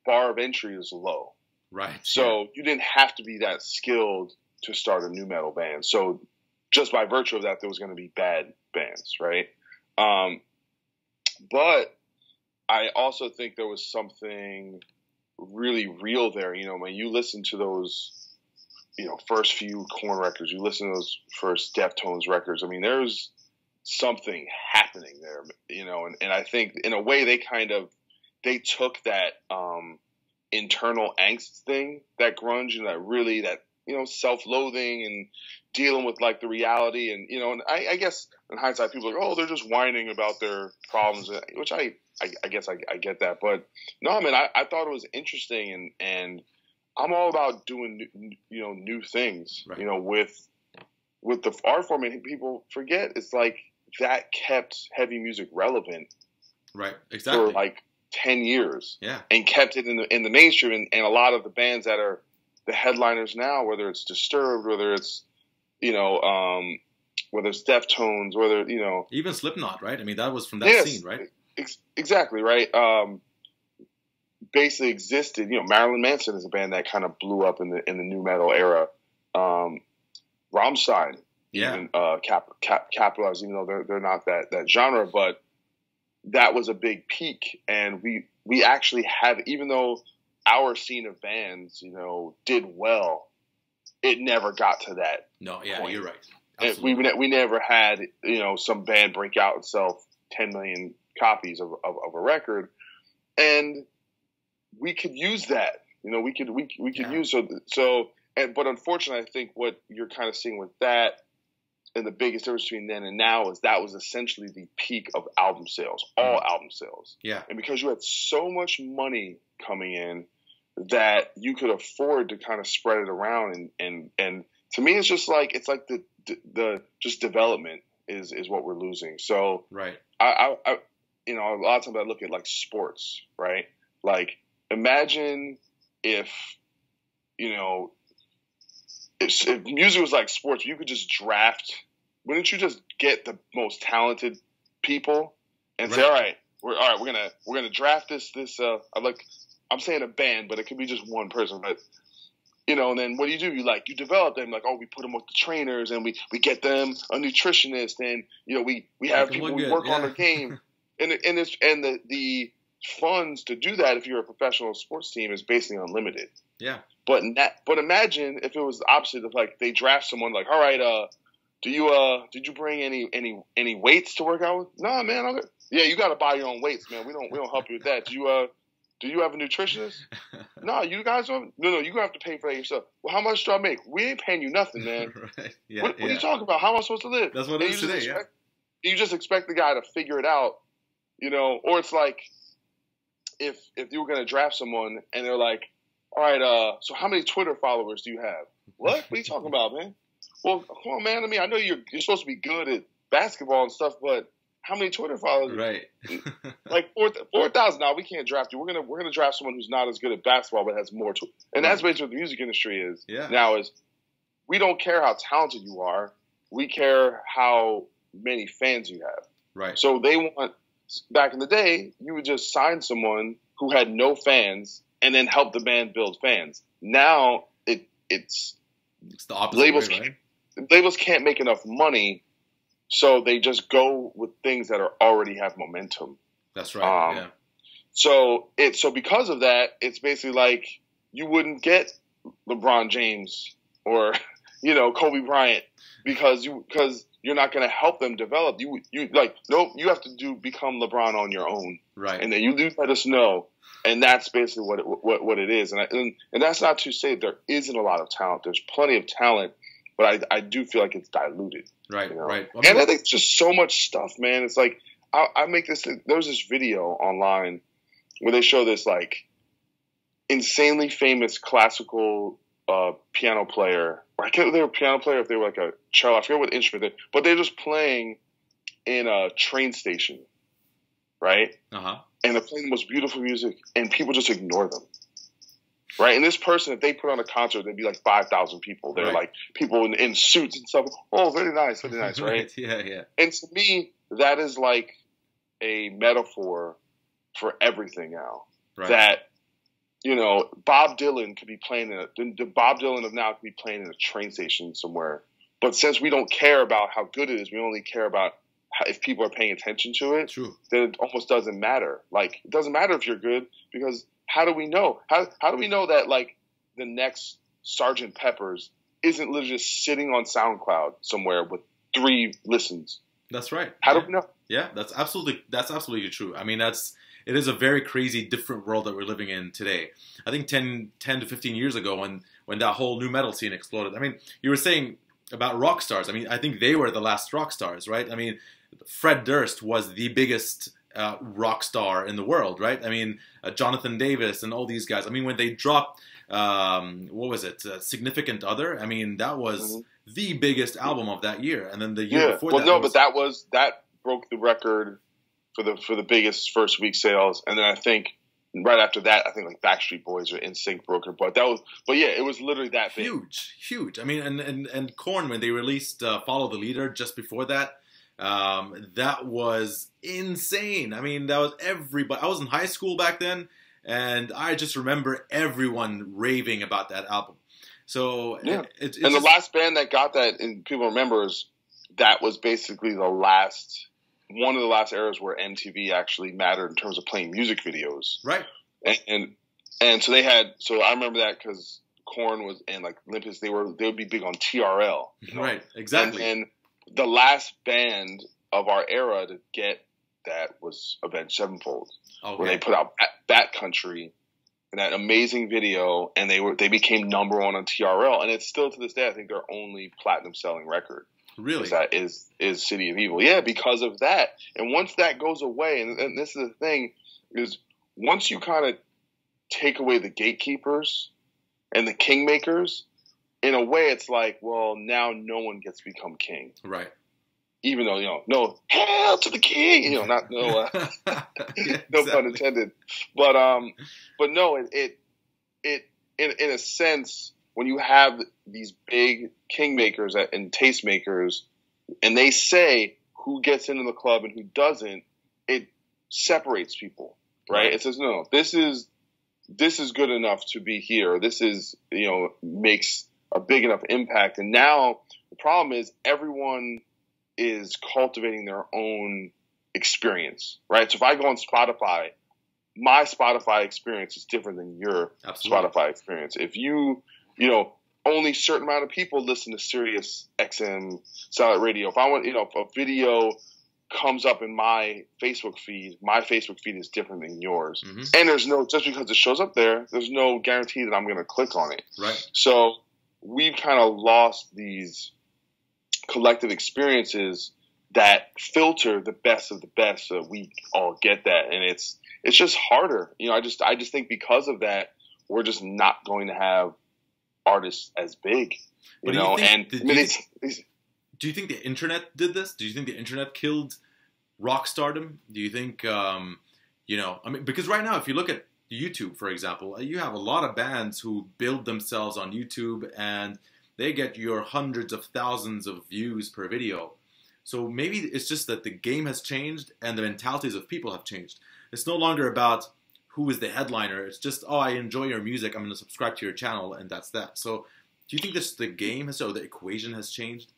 bar of entry is low. Right. So you didn't have to be that skilled to start a new metal band. So just by virtue of that, there was going to be bad bands, right? But I also think there was something really real there. You know, when you listen to those, you know, first few Korn records, you listen to those first Deftones records, I mean, there's something happening there, you know, and I think in a way they took that internal angst thing, that grunge, and that you know, self-loathing and dealing with like the reality, and you know, and I guess in hindsight people are like, oh, they're just whining about their problems, which I guess I get that, but no, man, I thought it was interesting, and I'm all about doing new things, right. You know, with the art form, and people forget it's like that kept heavy music relevant, right? Exactly, for like 10 years, yeah, and kept it in the mainstream, and a lot of the bands that are the headliners now, whether it's Disturbed, whether it's, you know, whether it's Deftones, whether, you know, even Slipknot, right? I mean, that was from that scene, right? Exactly, right. Basically existed. You know, Marilyn Manson is a band that kind of blew up in the new metal era. Rammstein, yeah, even capitalized, even though they're not that genre, but that was a big peak, and we actually have, even though our scene of bands, you know, did well, it never got to that. No, yeah, point. You're right. We never had, you know, some band break out and sell 10 million copies of a record, and we could use that. You know, we could use but unfortunately, I think what you're kind of seeing with that, and the biggest difference between then and now, is that was essentially the peak of album sales, all album sales. Yeah, and because you had so much money coming in that you could afford to kind of spread it around, and to me, it's like the just development is what we're losing. So right, I you know, a lot of times I look at like sports, right? Like, imagine if, you know, if music was like sports, you could just draft. Wouldn't you just get the most talented people and say, all right, we're gonna draft this I'm saying a band, but it could be just one person, but you know, and then what do? You develop them, like, oh, we put them with the trainers, and we get them a nutritionist, and you know, we have people who work on their game, and the funds to do that, if you're a professional sports team, is basically unlimited. Yeah. But imagine if it was the opposite of, like, they draft someone, like, all right, did you bring any weights to work out with? Nah, man. Yeah, you got to buy your own weights, man. We don't help you with that. Do you have a nutritionist? No, you guys don't. No, you have to pay for that yourself. Well, how much do I make? We ain't paying you nothing, man. Right. Yeah. What are you talking about? How am I supposed to live? That's what it is today. Yeah. You just expect the guy to figure it out, you know? Or it's like, if you were going to draft someone and they're like, all right, so how many Twitter followers do you have? What are you talking about, man? Well, come on, man. I mean, I know you're supposed to be good at basketball and stuff, but how many Twitter followers? Right. Like 4,000. Now we can't draft you. We're gonna draft someone who's not as good at basketball but has more. And that's basically what the music industry is now. Is we don't care how talented you are. We care how many fans you have. Right. So they want. Back in the day, you would just sign someone who had no fans and then help the band build fans. Now it's the opposite way, right? Labels can't make enough money, so they just go with things that already have momentum. That's right. Yeah. So because of that, it's basically like you wouldn't get LeBron James or, you know, Kobe Bryant because you're not going to help them develop. You nope. You have to become LeBron on your own, right? And then you do let us know, and that's basically what it is. And that's not to say there isn't a lot of talent. There's plenty of talent, but I do feel like it's diluted. Right, you know? right. I mean, and I think it's just so much stuff, man. It's like I make this. There was this video online where they show this like insanely famous classical piano player. I can't remember if they were a piano player, if they were like a cello. I forget what instrument but they're just playing in a train station, right? Uh-huh. And they're playing the most beautiful music, and people just ignore them. right? And this person, if they put on a concert, there'd be like 5,000 people. They're like people in suits and stuff. Oh, very nice, right? Yeah. And to me, that is like a metaphor for everything now. Right. That, you know, Bob Dylan could be playing the Bob Dylan of now could be playing in a train station somewhere. But since we don't care about how good it is, we only care about if people are paying attention to it. True. Then it almost doesn't matter. Like, it doesn't matter if you're good, because how do we know? How do we know that, like, the next Sgt. Pepper's isn't literally just sitting on SoundCloud somewhere with 3 listens? That's right. How do we know? Yeah, that's absolutely true. I mean, it is a very crazy, different world that we're living in today. I think 10 to 15 years ago, when that whole new metal scene exploded. I mean, you were saying about rock stars. I mean, I think they were the last rock stars, right? I mean, Fred Durst was the biggest rock star in the world, right? I mean, Jonathan Davis and all these guys. I mean, when they dropped, what was it, Significant Other? I mean, that was the biggest album of that year. And then the year before that. That broke the record for the biggest first week sales. And then I think right after that, I think like Backstreet Boys or NSYNC broke it. But yeah, it was literally that big. Huge. I mean, and Korn, when they released Follow the Leader just before that, that was insane. I mean, that was everybody. I was in high school back then, and I just remember everyone raving about that album. So yeah, the last band that got that, and people remembers, that was basically one of the last eras where MTV actually mattered in terms of playing music videos. Right. And so I remember that because Korn was, and like Olympus, they would be big on TRL. You know? Right. Exactly. And the last band of our era to get that was Avenged Sevenfold, where they put out Bat Country and that amazing video, and they became number 1 on TRL, and it's still to this day, I think, their only platinum selling record. Really? Is City of Evil. Yeah, because of that. And once that goes away, and this is the thing, is once you kind of take away the gatekeepers and the kingmakers, in a way it's like, well, now no one gets to become king. Right. Even though, you know, no, hail to the king, you know, no pun intended. But no, it in a sense, when you have these big kingmakers and tastemakers, and they say who gets into the club and who doesn't, it separates people, right? It says, no, this is good enough to be here. This is, you know, makes a big enough impact. And now the problem is everyone is cultivating their own experience, right? So if I go on Spotify, my Spotify experience is different than your Spotify experience. If you know, only a certain amount of people listen to Sirius XM satellite radio. If I want, you know, if a video comes up in my Facebook feed is different than yours. Mm-hmm. And there's just because it shows up there, there's no guarantee that I'm going to click on it. Right. So we've kind of lost these collective experiences that filter the best of the best, so we all get that. And it's just harder. You know, I just think because of that, we're just not going to have artists as big, you know. Do you think the internet did this? Do you think the internet killed rock stardom? Do you think, you know, I mean, because right now, if you look at YouTube, for example, you have a lot of bands who build themselves on YouTube and they get your hundreds of thousands of views per video. So maybe it's just that the game has changed and the mentalities of people have changed. It's no longer about who is the headliner. It's just, oh, I enjoy your music, I'm going to subscribe to your channel, and that's that. So do you think the game has, or the equation has changed?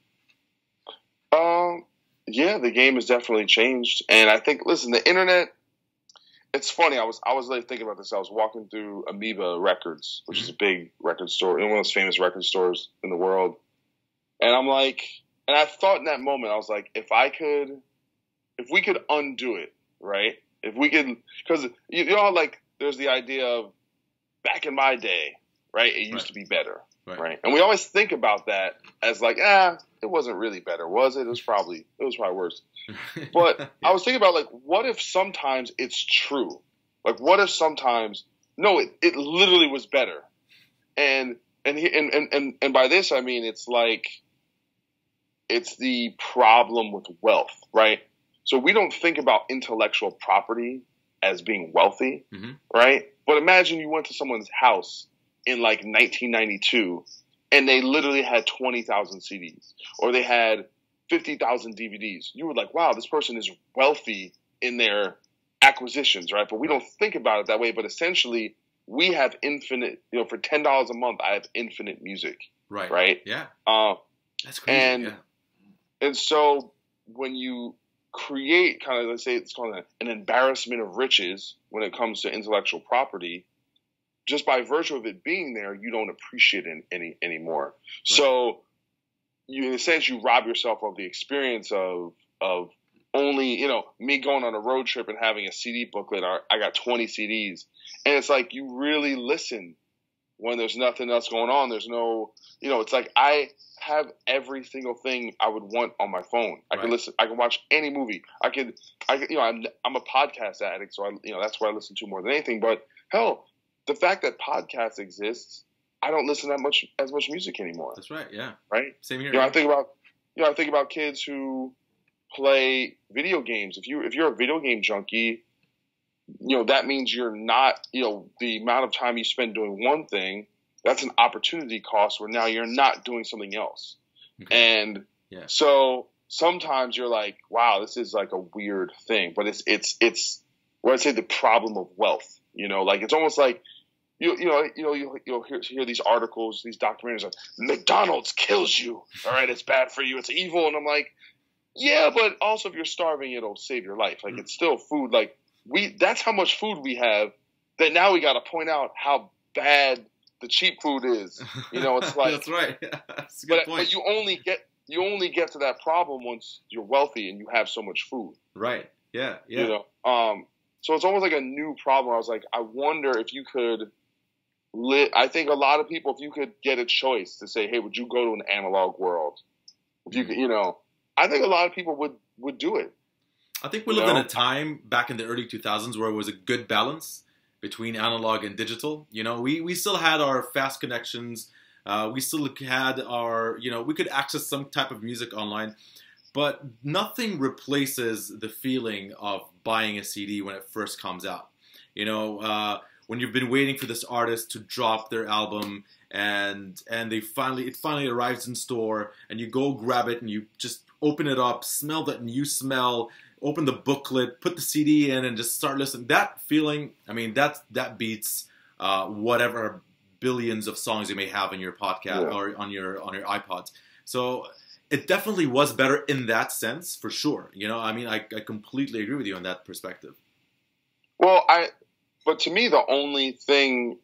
Yeah, the game has definitely changed. And I think, listen, the internet, it's funny. I was really thinking about this. I was walking through Amoeba Records, which is a big record store, one of those famous record stores in the world. And I'm like, and I thought in that moment, I was like, if we could undo it, right? If we could, because you know, like, there's the idea of back in my day, right? It used to be better, right? And we always think about that as like, it wasn't really better, was it? It was probably worse. But I was thinking about, like, what if sometimes it's true? Like, what if sometimes, no, it literally was better. And by this I mean it's like, it's the problem with wealth, right? So we don't think about intellectual property as being wealthy, right? But imagine you went to someone's house in like 1992, and they literally had 20,000 CDs, or they had 50,000 DVDs. You were like, wow, this person is wealthy in their acquisitions, right? But we don't think about it that way. But essentially, we have infinite, for $10 a month, I have infinite music. Right. Right. Yeah. That's crazy. And so when you create kind of, let's say it's called an embarrassment of riches when it comes to intellectual property, just by virtue of it being there, you don't appreciate it anymore. Right. So in a sense, you rob yourself of the experience of only, me going on a road trip and having a CD booklet. I got 20 CDs. And it's like you really listen when there's nothing else going on. There's no, it's like I have every single thing I would want on my phone. I can listen. I can watch any movie. I'm a podcast addict, so that's what I listen to more than anything. But hell, the fact that podcasts exists, I don't listen as much music anymore. That's right. Yeah. Right. Same here. I think about kids who play video games. If you're a video game junkie, that means you're not, the amount of time you spend doing one thing, that's an opportunity cost where now you're not doing something else. Okay. And so sometimes you're like, wow, this is like a weird thing, but it's what I'd say the problem of wealth, like it's almost like, you'll hear these articles, these documentaries like McDonald's kills you. All right. It's bad for you. It's evil. And I'm like, yeah, but also if you're starving, it'll save your life. Like it's still food. Like that's how much food we have that now we got to point out how bad the cheap food is. It's like, that's right. That's a good point. But you only get to that problem once you're wealthy and you have so much food. Right. Yeah. Yeah. So it's almost like a new problem. I was like, I wonder if you could I think a lot of people, if you could get a choice to say, hey, would you go to an analog world? If you could, I think a lot of people would do it. I think we lived in a time back in the early 2000s where it was a good balance between analog and digital. We still had our fast connections. We still had our, we could access some type of music online. But nothing replaces the feeling of buying a CD when it first comes out. When you've been waiting for this artist to drop their album and it finally arrives in store and you go grab it and you just open it up, smell that new smell, open the booklet, put the CD in and just start listening. That feeling, that beats whatever billions of songs you may have in your podcast or on your iPods. So it definitely was better in that sense, for sure. I completely agree with you on that perspective. Well, but to me, the only thing,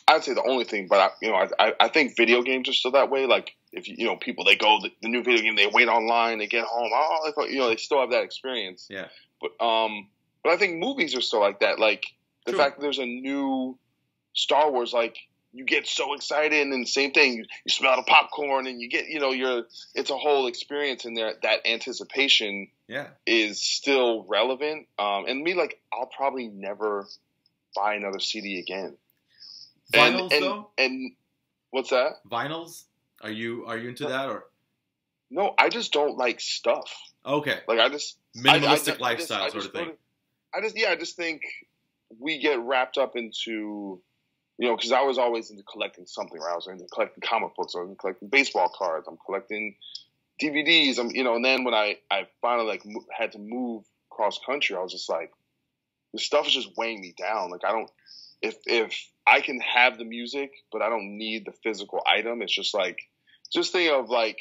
I'd say the only thing, but I think video games are still that way. Like if people, they go the new video game, they wait online, they get home, they still have that experience. Yeah. But I think movies are still like that. Like the fact that there's a new Star Wars, like you get so excited, and then same thing, you smell the popcorn, and you get, it's a whole experience in there. That anticipation is still relevant. And me, like, I'll probably never buy another CD again. Vinyls though? And what's that? Vinyls? Are you into that or? No, I just don't like stuff. Okay. Like I just minimalistic lifestyle sort of thing. I just think we get wrapped up into, because I was always into collecting something. Right? I was into collecting comic books. I was into collecting baseball cards. I'm collecting DVDs. And then when I finally had to move cross country, I was just like, this stuff is just weighing me down. Like I don't, if I can have the music, but I don't need the physical item. It's just like, think of like,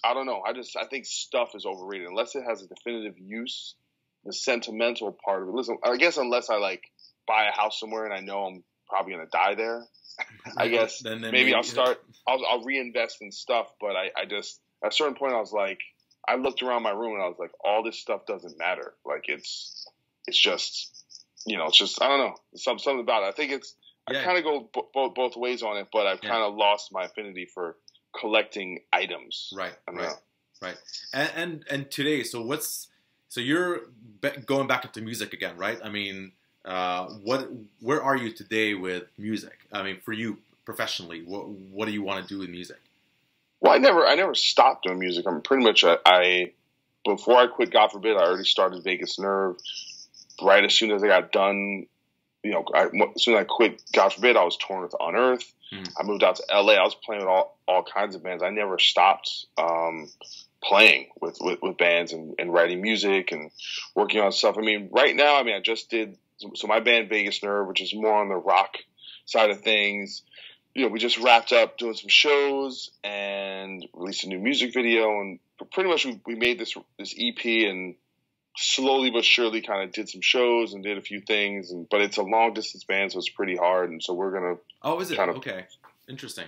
I don't know. I think stuff is overrated unless it has a definitive use. The sentimental part of it. Listen, I guess unless I like buy a house somewhere and I know I'm probably gonna die there, I guess then maybe I'll reinvest in stuff. But I just at a certain point I was like, I looked around my room and I was like, all this stuff doesn't matter. Like it's just it's just I don't know, something about it. I think I kind of go both ways on it, but I've kind of lost my affinity for collecting items. Right. And today, so you're going back into music again, right? I mean, where are you today with music? I mean, for you professionally, what do you want to do with music? Well, I never stopped doing music. I'm pretty much before I quit, God forbid, I already started Vegas Nerve. Right as soon as I got done as soon as I quit, God forbid, I was touring with Unearth. I moved out to LA. I was playing with all kinds of bands. I never stopped playing with bands and writing music and working on stuff. I mean, right now, I just did, so my band Vegas Nerve, which is more on the rock side of things, we just wrapped up doing some shows and released a new music video, and pretty much we made this EP, and slowly but surely kind of did some shows and did a few things, but it's a long distance band, so it's pretty hard, and so we're gonna. Oh, is it? Okay, interesting.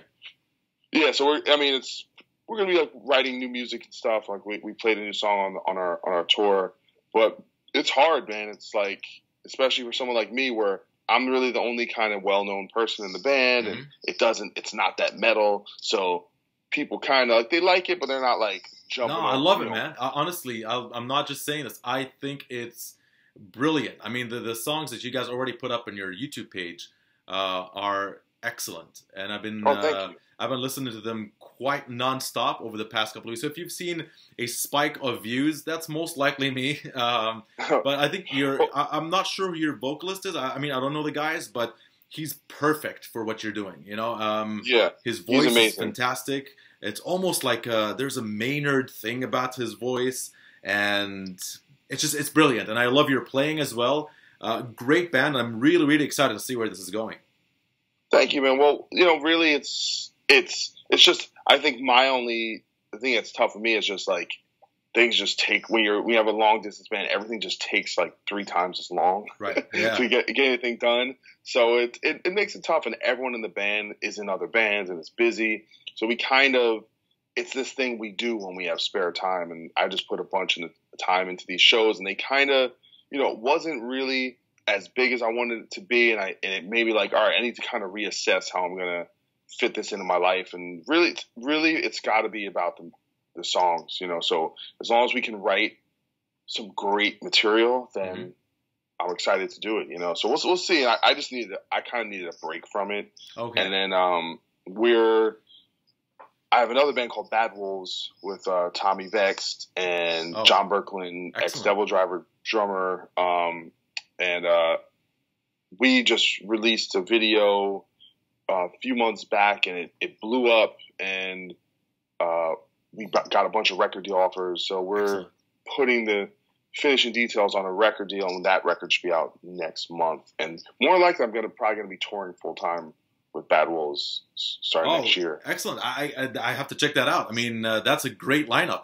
Yeah, so we're gonna be like writing new music and stuff. Like we played a new song on our tour, but it's hard, man. It's like, especially for someone like me, where I'm really the only kind of well-known person in the band, and it's not that metal, so people kind of like, they like it, but they're not like jumping. No, I love it, man. Honestly, I'm not just saying this. I think it's brilliant. I mean, the songs that you guys already put up on your YouTube page are excellent, and I've been listening to them quite nonstop over the past couple of weeks. So if you've seen a spike of views, that's most likely me. But I think I'm not sure who your vocalist is. I mean, I don't know the guys, but he's perfect for what you're doing. Yeah, his voice is fantastic. It's almost like there's a Maynard thing about his voice, and it's brilliant. And I love your playing as well. Great band. I'm really, really excited to see where this is going. Thank you, man. Well, really, it's just, I think the thing that's tough for me is just like, things just take, when you have a long distance band, everything just takes like 3 times as long, right? Yeah. to get anything done. So it makes it tough, and everyone in the band is in other bands and it's busy. So it's this thing we do when we have spare time, and I just put a bunch of time into these shows, and they kind of, it wasn't really as big as I wanted it to be, and it made me like, all right, I need to kind of reassess how I'm gonna fit this into my life, and really, it's got to be about the songs, So as long as we can write some great material, then I'm excited to do it, So we'll see. I kind of needed a break from it. Okay. And then I have another band called Bad Wolves with Tommy Vext and John Berkland, ex-Devil Driver drummer. And we just released a video a few months back, and it blew up, and we got a bunch of record deal offers. So we're putting the finishing details on a record deal, and that record should be out next month. And more likely, I'm probably going to be touring full time with Bad Wolves starting next year. Excellent. I have to check that out. I mean, that's a great lineup.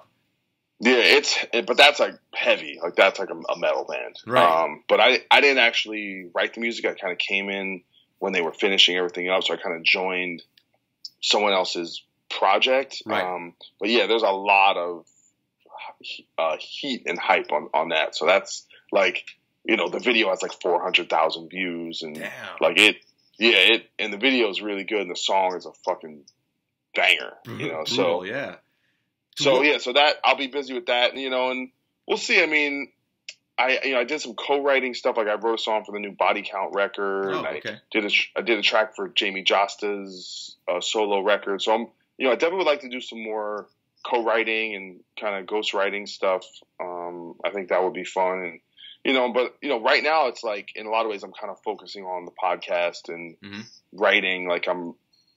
Yeah, but that's like heavy. Like that's like a metal band. Right. But I didn't actually write the music. I kind of came in when they were finishing everything up, so I kind of joined someone else's project. Right. But yeah, there's a lot of heat and hype on that. So that's like, the video has like 400,000 views, and damn. Like and the video is really good, and the song is a fucking banger. Brutal, so yeah. So that I'll be busy with that, and we'll see. I mean, I did some co-writing stuff. Like I wrote a song for the new Body Count record. Okay. I did a track for Jamie Josta's solo record. So I definitely would like to do some more co-writing and kind of ghostwriting stuff. I think that would be fun. And but right now it's like, in a lot of ways I'm kind of focusing on the podcast and writing. Like I'm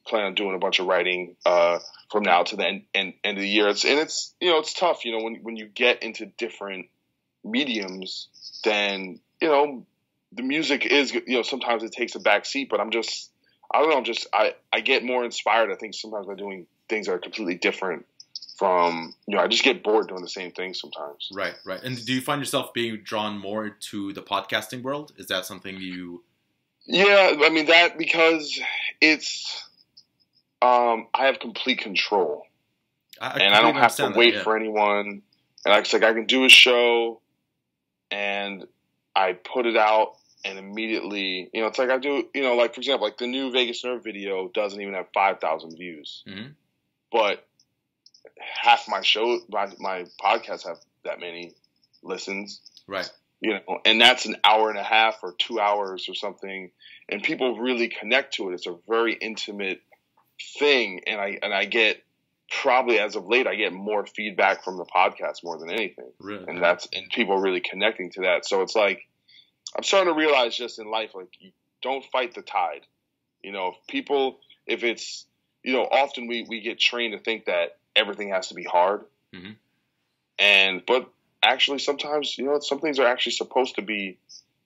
planning on doing a bunch of writing from now to the end of the year. It's tough, when you get into different mediums, then the music is, sometimes it takes a back seat, but I don't know, I get more inspired, I think, sometimes by doing things that are completely different from, I just get bored doing the same thing sometimes. Right. And do you find yourself being drawn more to the podcasting world? Is that something you... Yeah, I mean, that, because it's, I have complete control, and I don't have to wait for anyone. And I can do a show, and I put it out, and immediately, it's like I do, like, for example, like the new Vegas Nerve video doesn't even have 5,000 views, but half my show, my podcasts have that many listens, right? And that's an hour and a half or 2 hours or something, and people really connect to it. It's a very intimate thing, and I get, probably as of late, I get more feedback from the podcast more than anything. Really? And people really connecting to that. So it's like, I'm starting to realize just in life, like don't fight the tide. You know, if it's, you know, often we get trained to think that everything has to be hard. But actually sometimes, you know, some things are actually supposed to be,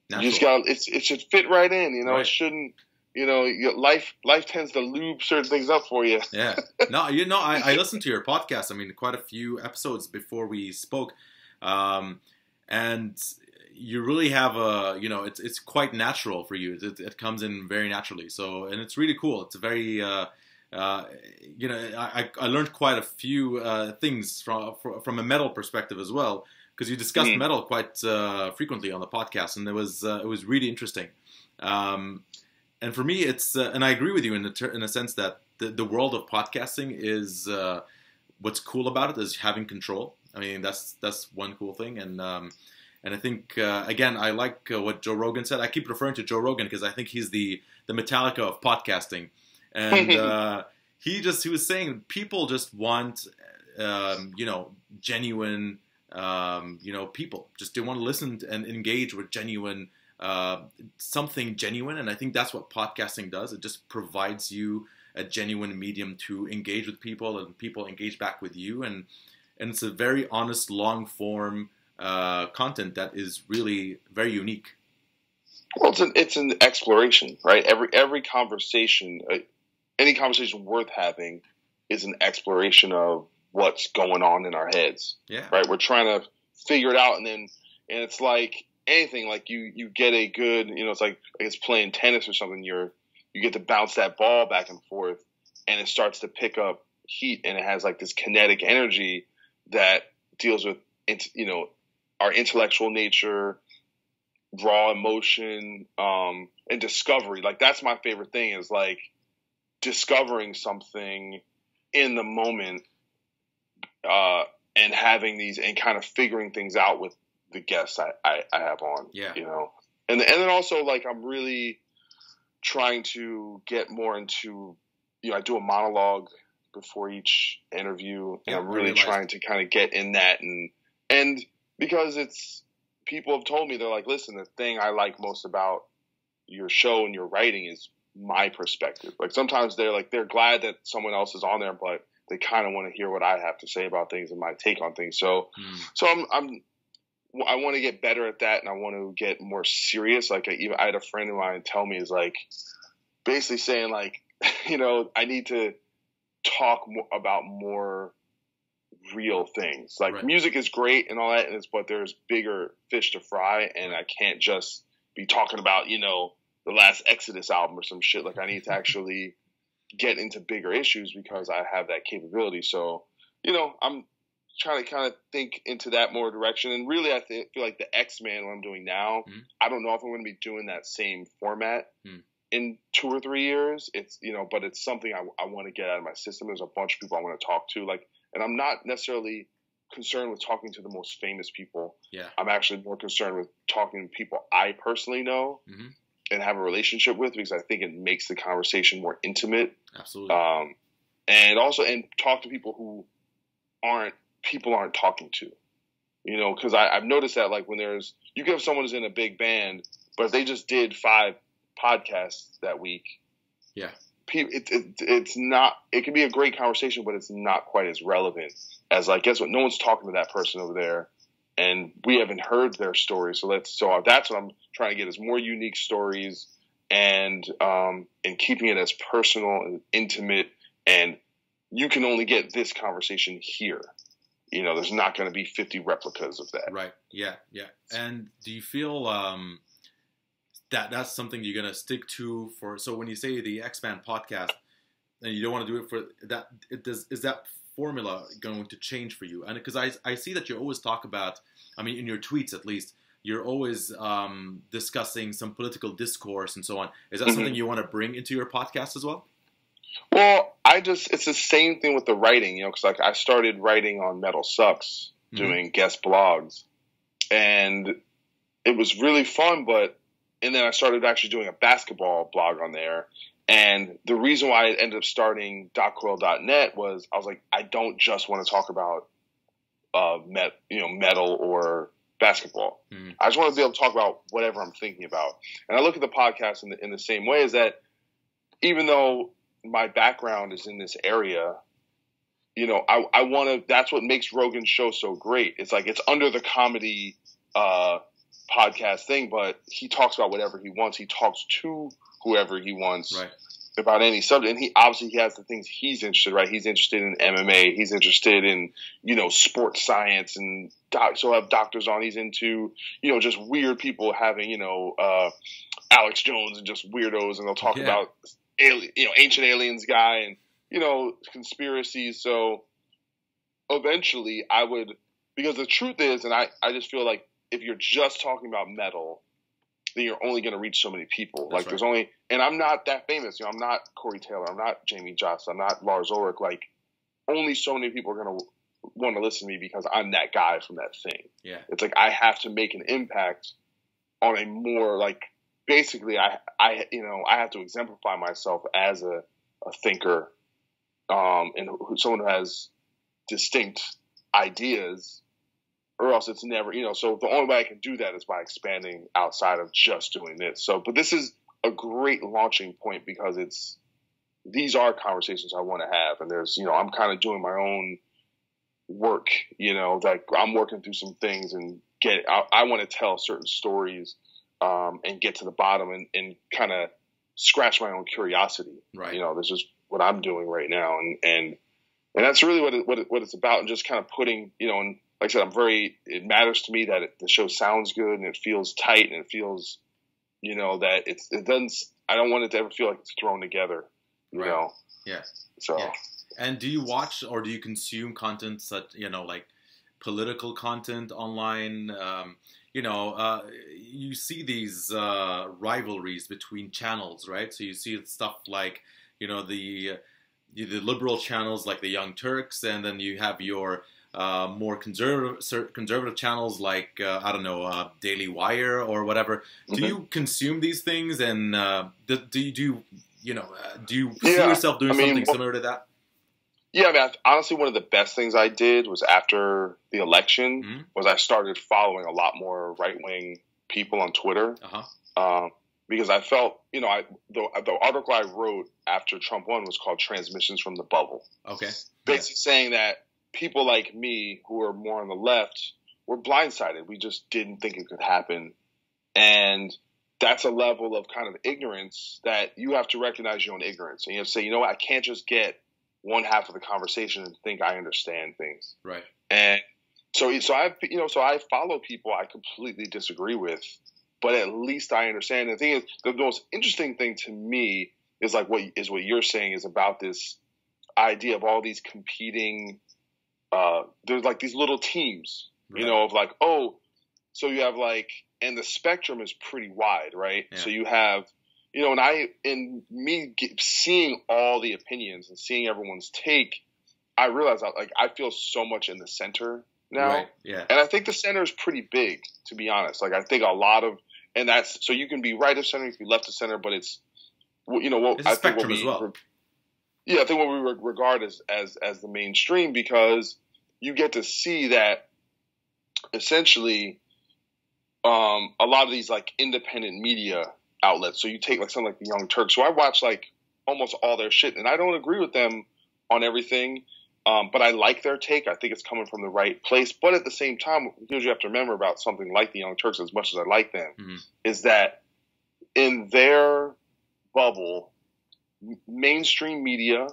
natural. You just got, it should fit right in, you know, It shouldn't, you know, life tends to lube certain things up for you. Yeah. No, you know, I listened to your podcast. I mean, quite a few episodes before we spoke. And you really have you know, it's quite natural for you. It comes in very naturally. So, and it's really cool. It's a very, you know, I learned quite a few things from a metal perspective as well, because you discussed metal quite frequently on the podcast, and it was really interesting. And for me, it's and I agree with you in a sense that the world of podcasting is what's cool about it is having control. I mean, that's one cool thing, and I think again, I like what Joe Rogan said. I keep referring to Joe Rogan because I think he's the Metallica of podcasting, and he was saying people just want you know, genuine you know, people. Just they want to listen and engage with genuine. Something genuine, and I think that's what podcasting does. It just provides you a genuine medium to engage with people, and people engage back with you, and it's a very honest, long form content that is really very unique. Well, it's an exploration, right? Every conversation, any conversation worth having, is an exploration of what's going on in our heads. Yeah. Right. We're trying to figure it out, and it's like anything, like you get a good, you know, it's like it's playing tennis or something. You get to bounce that ball back and forth, and it starts to pick up heat, and it has like this kinetic energy that deals with, you know, our intellectual nature, raw emotion, and discovery. Like that's my favorite thing, is like discovering something in the moment, and having these and kind of figuring things out with the guests I have on, yeah, you know, and then also like I'm really trying to get more into, you know, I do a monologue before each interview, and I'm really trying to kind of get in that, and because it's, people have told me, they're like, listen, the thing I like most about your show and your writing is my perspective. Like sometimes they're glad that someone else is on there, but they kind of want to hear what I have to say about things and my take on things. So I want to get better at that, and I want to get more serious. Like I had a friend of mine tell me, is like basically saying like, you know, I need to talk about more real things. Like music is great and all that, but there's bigger fish to fry, and I can't just be talking about, you know, the last Exodus album or some shit. Like I need to actually get into bigger issues because I have that capability. So, you know, I'm trying to kind of think into that more direction. And really, I feel like the X-Man, what I'm doing now, I don't know if I'm going to be doing that same format in 2 or 3 years. It's, you know, but it's something I want to get out of my system. There's a bunch of people I want to talk to, like, and I'm not necessarily concerned with talking to the most famous people. Yeah. I'm actually more concerned with talking to people I personally know and have a relationship with, because I think it makes the conversation more intimate. Absolutely. And also, and talk to people who people aren't talking to, you know, because I've noticed that, like, when you can have someone who's in a big band, but if they just did 5 podcasts that week, yeah, it's not, it can be a great conversation, but it's not quite as relevant as, like, guess what? No one's talking to that person over there, and we haven't heard their story. So that's what I'm trying to get, is more unique stories, and keeping it as personal and intimate, and you can only get this conversation here. You know, there's not going to be 50 replicas of that. Right. Yeah. Yeah. And do you feel that that's something you're going to stick to for? So when you say the X-Man podcast, and you don't want to do it for that, is that formula going to change for you? And because I see that you always talk about, I mean, in your tweets at least, you're always discussing some political discourse and so on. Is that something you want to bring into your podcast as well? Well, it's the same thing with the writing, you know, because like I started writing on Metal Sucks, doing guest blogs, and it was really fun. And then I started actually doing a basketball blog on there. And the reason why I ended up starting .coyle.net was I was like, I don't just want to talk about metal or basketball. I just want to be able to talk about whatever I'm thinking about. And I look at the podcast in the same way, is that even though my background is in this area, you know, I want to, that's what makes Rogan's show so great. It's like, it's under the comedy podcast thing, but he talks about whatever he wants. He talks to whoever he wants. Right. About any subject, and he obviously has the things he's interested, right? He's interested in MMA. He's interested in, you know, sports science, and so have doctors on. He's into, you know, just weird people having, you know, Alex Jones and just weirdos, and they'll talk about ancient aliens guy, and, you know, conspiracies. So eventually, I would, because the truth is, and I just feel like if you're just talking about metal, then you're only going to reach so many people. That's like, there's only, and I'm not that famous. You know, I'm not Corey Taylor. I'm not Jamie Jost. I'm not Lars Ulrich. Like, only so many people are going to want to listen to me because I'm that guy from that thing. Yeah. It's like, I have to make an impact on a more, like, basically, I have to exemplify myself as a thinker, and someone who has distinct ideas, or else it's never, you know, so the only way I can do that is by expanding outside of just doing this. So, but this is a great launching point because these are conversations I want to have. And there's, you know, I'm kind of doing my own work, you know, like I'm working through some things and I want to tell certain stories, and get to the bottom and kind of scratch my own curiosity. Right. You know, this is what I'm doing right now. And that's really what it's about. And just kind of putting, you know, and like I said, it matters to me that the show sounds good and it feels tight and it feels, you know, that I don't want it to ever feel like it's thrown together, you know? Yeah. So. Yeah. And do you watch or do you consume content such, you know, like political content online? You know, you see these rivalries between channels, right? So you see stuff like, you know, the liberal channels like the Young Turks, and then you have your more conservative channels like I don't know, Daily Wire or whatever. Do you consume these things, and do you see yourself doing something similar to that? Yeah, I mean, honestly, one of the best things I did was after the election was I started following a lot more right-wing people on Twitter, because I felt, you know, the article I wrote after Trump won was called "Transmissions from the Bubble." Okay, basically saying that people like me who are more on the left were blindsided. We just didn't think it could happen. And that's a level of kind of ignorance that you have to recognize your own ignorance. And you have to say, you know what, I can't just get one half of the conversation and think I understand things. Right. And so I follow people I completely disagree with, but at least I understand. And the thing is, the most interesting thing to me is like what you're saying is about this idea of all these competing there's like these little teams, you know, of like, oh, so you have like, and the spectrum is pretty wide, right? Yeah. So you have, you know, seeing all the opinions and seeing everyone's take, I realize I feel so much in the center now. Right. Yeah. And I think the center is pretty big, to be honest. Like I think a lot of, and that's, so you can be right of center, you can be left of center, but it's, you know, what I think as well. Yeah, I think what we regard as the mainstream, because you get to see that essentially a lot of these like independent media outlets. So you take like something like the Young Turks. So I watch like almost all their shit, and I don't agree with them on everything, but I like their take. I think it's coming from the right place. But at the same time, here's what you have to remember about something like the Young Turks, as much as I like them, is that in their bubble, mainstream media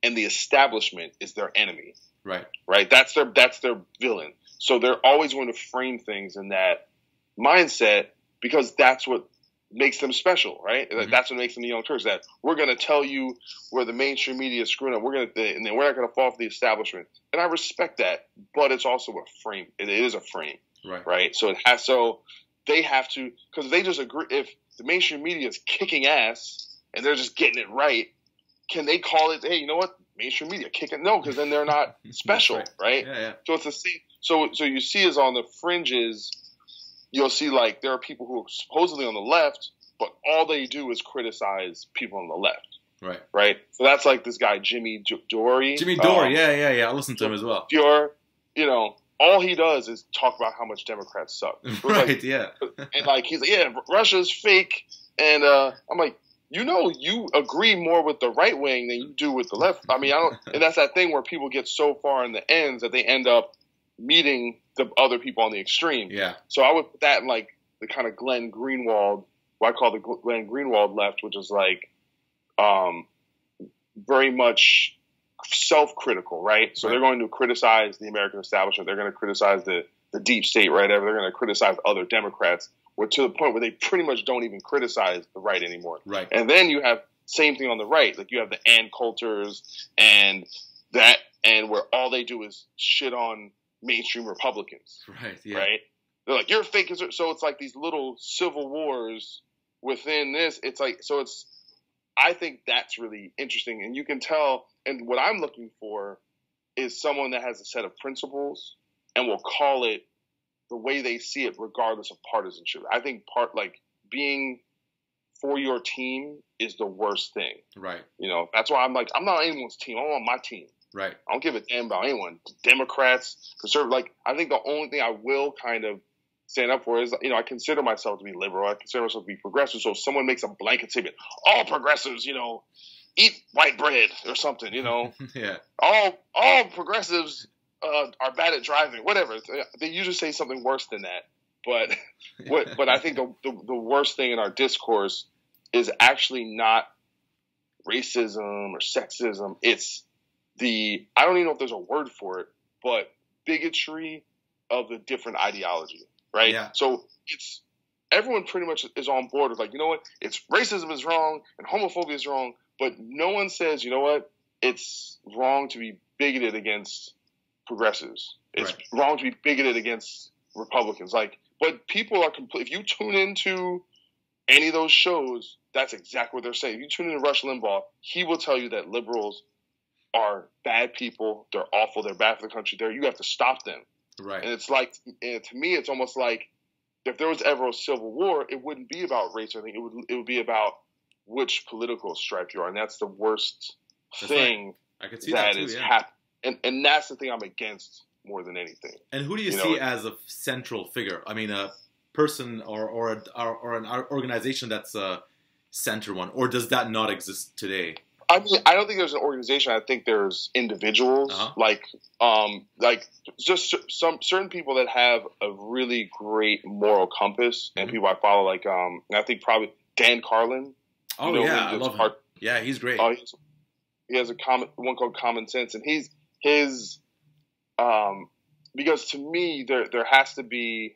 and the establishment is their enemy. Right. Right. That's their villain. So they're always going to frame things in that mindset because that's what makes them special, right? That's what makes them the Young Turks. That we're going to tell you where the mainstream media is screwing up. And then we're not going to fall for the establishment. And I respect that, but it's also a frame. It is a frame. Right. Right. So they have to, because they just agree. If the mainstream media is kicking ass and they're just getting it right, can they call it, hey, you know what, mainstream media kicking? No, because then they're not special, right? Yeah, yeah. So it's the same. So you see is on the fringes, you'll see like there are people who are supposedly on the left, but all they do is criticize people on the left. Right. Right. So that's like this guy Jimmy Dore. Jimmy Dore, yeah. I listen to him as well. Dore, you know, all he does is talk about how much Democrats suck. Right? Like, yeah. And like he's like, yeah, Russia's fake, and I'm like, you agree more with the right wing than you do with the left. I mean, I don't, and that's that thing where people get so far in the ends that they end up meeting the other people on the extreme. Yeah. So I would put that in like the kind of Glenn Greenwald, what I call the Glenn Greenwald left, which is like very much self-critical, right? So they're going to criticize the American establishment. They're going to criticize the deep state, right? They're going to criticize other Democrats, to the point where they pretty much don't even criticize the right anymore. Right. And then you have same thing on the right. Like you have the Ann Coulters and where all they do is shit on mainstream Republicans. Right. Yeah. Right. They're like, you're fake. So it's like these little civil wars within this. It's like, I think that's really interesting. And you can tell, and what I'm looking for is someone that has a set of principles and will call it the way they see it, regardless of partisanship. I think being for your team is the worst thing. Right. That's why I'm like, I'm not anyone's team. I'm on my team. Right. I don't give a damn about anyone. Democrats, conservative. Like, I think the only thing I will kind of stand up for is, I consider myself to be liberal. I consider myself to be progressive. So if someone makes a blanket statement, all progressives, eat white bread or something, Yeah. All progressives are bad at driving, whatever. They usually say something worse than that. But I think the worst thing in our discourse is actually not racism or sexism. It's I don't even know if there's a word for it, but bigotry of a different ideology, right? Yeah. So everyone pretty much is on board with like, you know what? It's racism is wrong and homophobia is wrong, but no one says, you know what? It's wrong to be bigoted against progressives. It's wrong to be bigoted against Republicans. But people are if you tune into any of those shows, that's exactly what they're saying. If you tune into Rush Limbaugh, he will tell you that liberals are bad people. They're awful. They're bad for the country. You have to stop them. Right. And it's like, and to me, it's almost like if there was ever a civil war, it wouldn't be about race or anything. It would be about which political stripe you are, and that's the worst thing I could see that too, is yeah. happening. And that's the thing I'm against more than anything. And who do you see as a central figure? I mean, a person or an organization that's a center one, or does that not exist today? I mean, I don't think there's an organization. I think there's individuals, like just some certain people that have a really great moral compass, and people I follow, like and I think probably Dan Carlin. Oh yeah, I love him. Yeah, he's great. He has one called Common Sense, and his because to me there has to be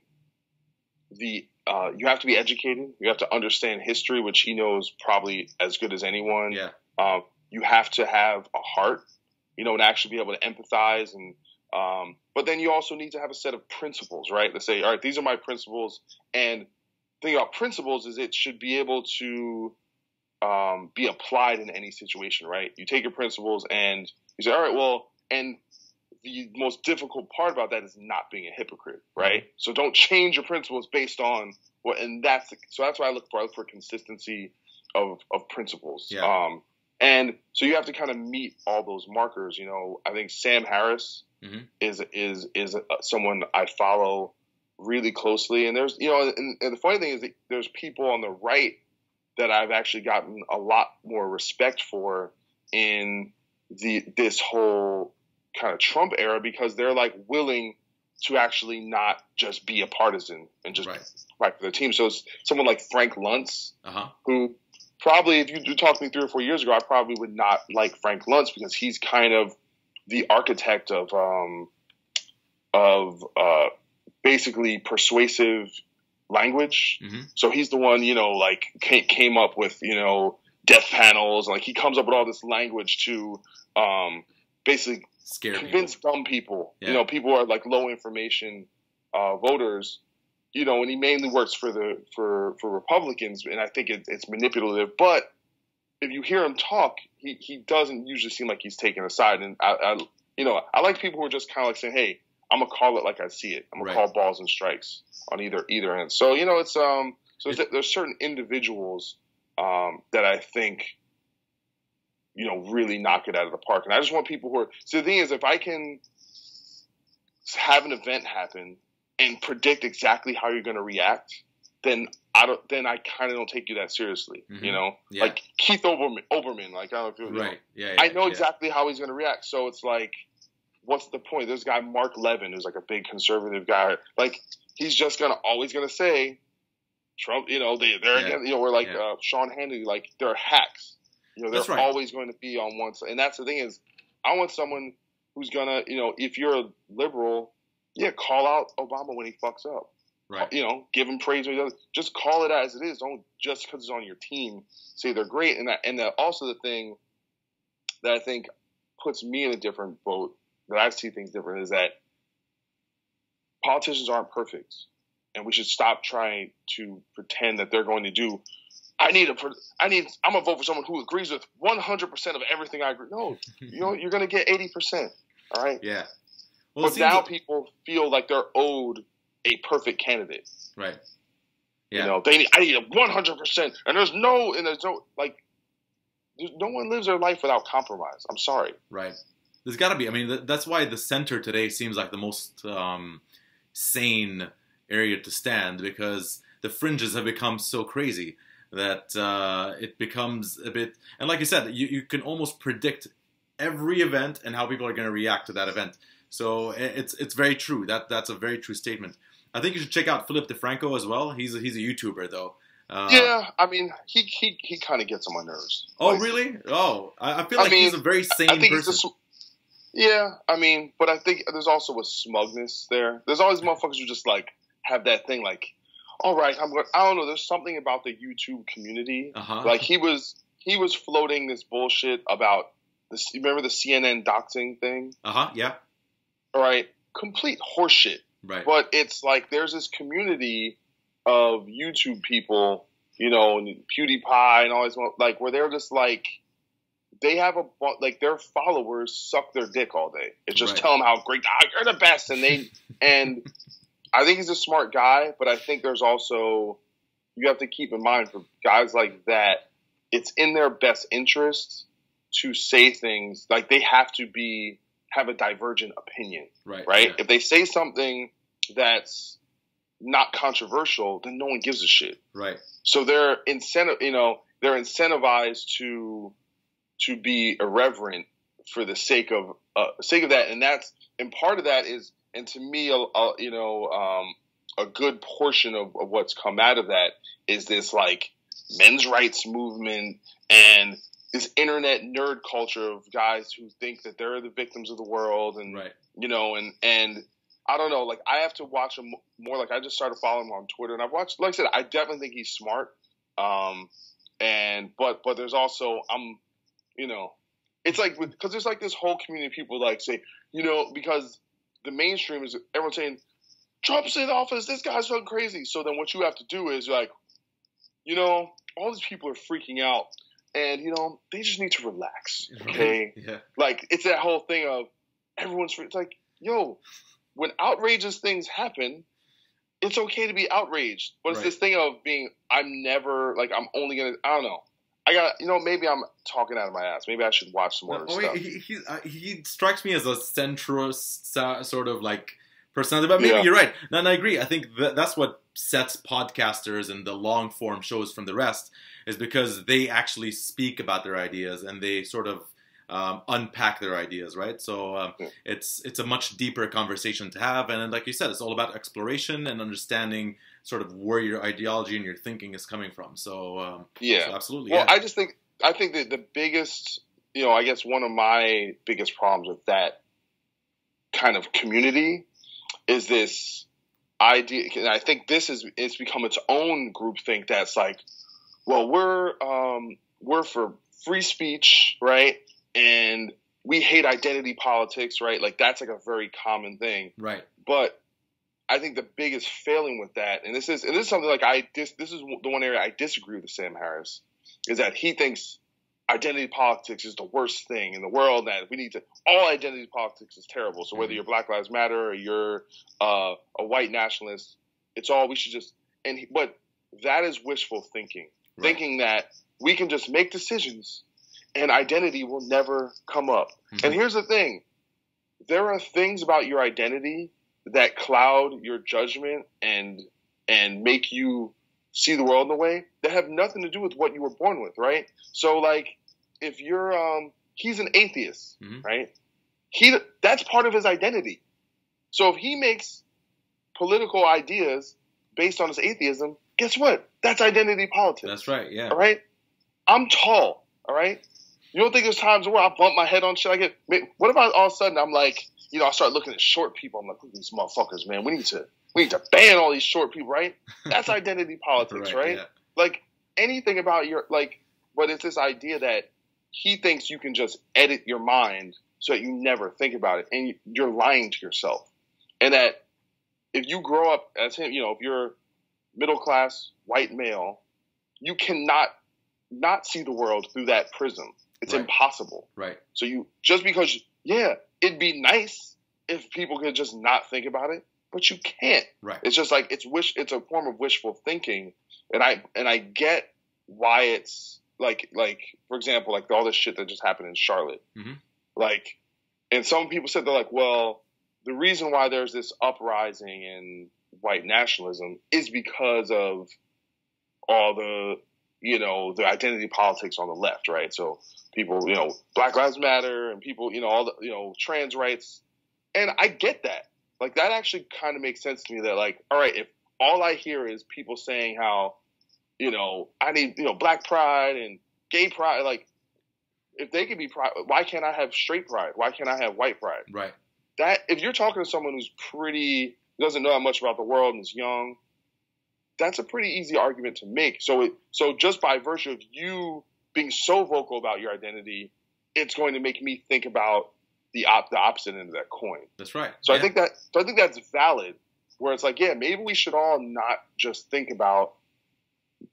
you have to be educated. You have to understand history, which he knows probably as good as anyone. Yeah. You have to have a heart, and actually be able to empathize. And but then you also need to have a set of principles, right? To say, all right, these are my principles. And the thing about principles is it should be able to be applied in any situation, right? You take your principles and you say, all right, well, and the most difficult part about that is not being a hypocrite, right? So don't change your principles based on what, and so that's what I look for. I look for consistency of principles. Yeah. And so you have to kind of meet all those markers. I think Sam Harris is someone I follow really closely. And there's, and the funny thing is that there's people on the right that I've actually gotten a lot more respect for in this whole kind of Trump era, because they're like willing to actually not just be a partisan and just fight for their team. So it's someone like Frank Luntz, who probably, if you talked to me 3 or 4 years ago, I probably would not like Frank Luntz, because he's kind of the architect of basically persuasive language. So he's the one, came up with, death panels. Like, he comes up with all this language to basically convince dumb people. Yeah. People who are like low information voters. And he mainly works for Republicans, and I think it's manipulative. But if you hear him talk, he doesn't usually seem like he's taking a side. And I like people who are just kind of like saying, "Hey, I'm gonna call it like I see it. I'm gonna call balls and strikes on either end." So there's certain individuals that I think really knock it out of the park, and I just want people who are. So the thing is, if I can have an event happen and predict exactly how you're going to react, then I kind of don't take you that seriously. You know, like Keith Olbermann, like I don't know if you right. know, I know exactly how he's going to react. So it's like, what's the point? This guy Mark Levin, who's like a big conservative guy, like he's just always gonna say Trump. You know, they're against, you know, or like Sean Hannity, like they're hacks. You know, they're always going to be on one side. And that's the thing is, I want someone who's gonna, you know, if you're a liberal, call out Obama when he fucks up. Right. You know, give him praise when he does. Just call it as it is. Don't just because it's on your team say they're great. And that also the thing that I think puts me in a different boat, that I see things different, is that politicians aren't perfect, and we should stop trying to pretend that they're going to do. I'm gonna vote for someone who agrees with 100% of everything I agree. No, you know, you're gonna get 80%. All right. Yeah. Well, but now people feel like they're owed a perfect candidate. Right. Yeah. You know, I need a 100%, and there's no like, no one lives their life without compromise. I'm sorry. Right. There's got to be. I mean, that's why the center today seems like the most sane area to stand, because the fringes have become so crazy that it becomes a bit. And like you said, you can almost predict every event and how people are going to react to that event. So it's very true. That's a very true statement. I think you should check out Philip DeFranco as well. He's a YouTuber though. Yeah, I mean, he kind of gets on my nerves. Oh, like, really? Oh, I feel like he's a very sane person. Yeah, I mean, but I think there's also a smugness there. There's always motherfuckers who just like have that thing like, all right, I don't know. There's something about the YouTube community. Like he was floating this bullshit about this. You remember the CNN doxing thing? Yeah. All right, complete horseshit. Right. But it's like there's this community of YouTube people, you know, and PewDiePie and all these, like, where they're just like, they have their followers suck their dick all day. It's just tell them how great, you're the best. And I think he's a smart guy, but I think there's also, you have to keep in mind for guys like that, it's in their best interest to say things, like they have to have a divergent opinion. Right? Yeah. If they say something that's not controversial, then no one gives a shit. Right. So they're incentivized to be irreverent for the sake of that, and part of that is, and to me, a good portion of what's come out of that is this like men's rights movement and this internet nerd culture of guys who think that they're the victims of the world, and you know, and I don't know, like I have to watch him more. Like I just started following him on Twitter, and I've watched. Like I said, I definitely think he's smart. But there's also you know, it's like because there's like this whole community of people like say, you know, because the mainstream is everyone saying Trump's in office, this guy's so crazy. So then what you have to do is like, you know, all these people are freaking out, and you know they just need to relax. Okay, yeah. Like it's that whole thing of everyone's. It's like, yo, when outrageous things happen, it's okay to be outraged. But it's this thing of being, I'm only gonna. I don't know. I got, you know, maybe I'm talking out of my ass. Maybe I should watch some more stuff. He strikes me as a centrist sort of like personality, but maybe you're right. No, I agree. I think that's what sets podcasters and the long form shows from the rest, is because they actually speak about their ideas and they sort of unpack their ideas, right? So it's a much deeper conversation to have, and like you said, it's all about exploration and understanding sort of where your ideology and your thinking is coming from. So so absolutely. Well, I think that the biggest, you know, I guess one of my biggest problems with that kind of community is this idea, and I think it's become its own groupthink that's like, well, we're for free speech, right? And we hate identity politics, right? Like that's like a very common thing, right? But I think the biggest failing with that, and this is something like this is the one area I disagree with Sam Harris, is that he thinks identity politics is the worst thing in the world, that we need to, all identity politics is terrible. So whether you're Black Lives Matter or you're a white nationalist, it's all, we should just, but that is wishful thinking, thinking that we can just make decisions and identity will never come up. And here's the thing, there are things about your identity that cloud your judgment and make you see the world in a way that have nothing to do with what you were born with, right? So like if you're he's an atheist, right? That's part of his identity. So if he makes political ideas based on his atheism, guess what? That's identity politics. That's right, yeah. All right? I'm tall, all right? You don't think there's times where I bump my head on shit like it? What if all of a sudden I'm like, you know, I start looking at short people. I'm like, look at these motherfuckers, man. We need to ban all these short people, right? That's identity politics, right? Yeah. Like anything about your, like, but it's this idea that he thinks you can just edit your mind so that you never think about it. And you're lying to yourself. And that if you grow up as him, you know, if you're middle class, white male, you cannot not see the world through that prism. It's impossible. Right. So just because, it'd be nice if people could just not think about it, but you can't. Right. It's just like it's a form of wishful thinking, and I get why it's like for example, like all this shit that just happened in Charlotte. Like, and some people said, they're like, well, the reason why there's this uprising in white nationalism is because of all the, you know, the identity politics on the left, right? So people, you know, Black Lives Matter and people, you know, all the, you know, trans rights. And I get that. Like, that actually kind of makes sense to me that, like, all right, if all I hear is people saying how, you know, I need, you know, black pride and gay pride, like, if they can be pride, why can't I have straight pride? Why can't I have white pride? Right. That, if you're talking to someone who's doesn't know that much about the world and is young, that's a pretty easy argument to make. So just by virtue of you being so vocal about your identity, it's going to make me think about the opposite end of that coin. That's right. So I think that's valid. Where it's like, maybe we should all not just think about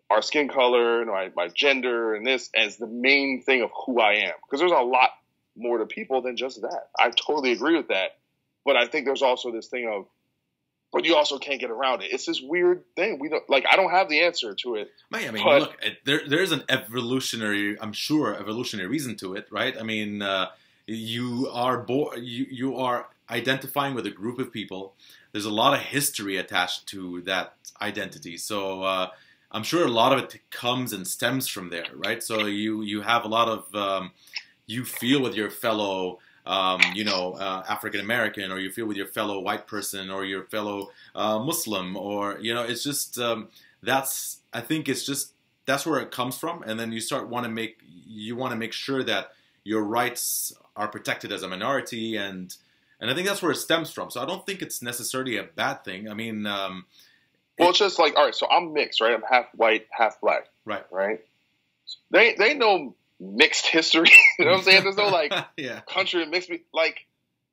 our skin color and my gender and this as the main thing of who I am, because there's a lot more to people than just that. I totally agree with that, but I think there's also this thing of, but you also can't get around it. It's this weird thing. We don't, like, I don't have the answer to it. I mean, look, there's an evolutionary reason to it, right? I mean, you are identifying with a group of people. There's a lot of history attached to that identity. So I'm sure a lot of it comes and stems from there, right? So you have a lot of, you feel with your fellow African American, or you feel with your fellow white person, or your fellow Muslim, or, you know, it's just I think it's just that's where it comes from, and then you want to make sure that your rights are protected as a minority, and I think that's where it stems from. So I don't think it's necessarily a bad thing. I mean, well, it's just like, all right, so I'm mixed, right? I'm half white, half black, right? They know mixed history. You know what I'm saying? There's no like country and mixed. Like,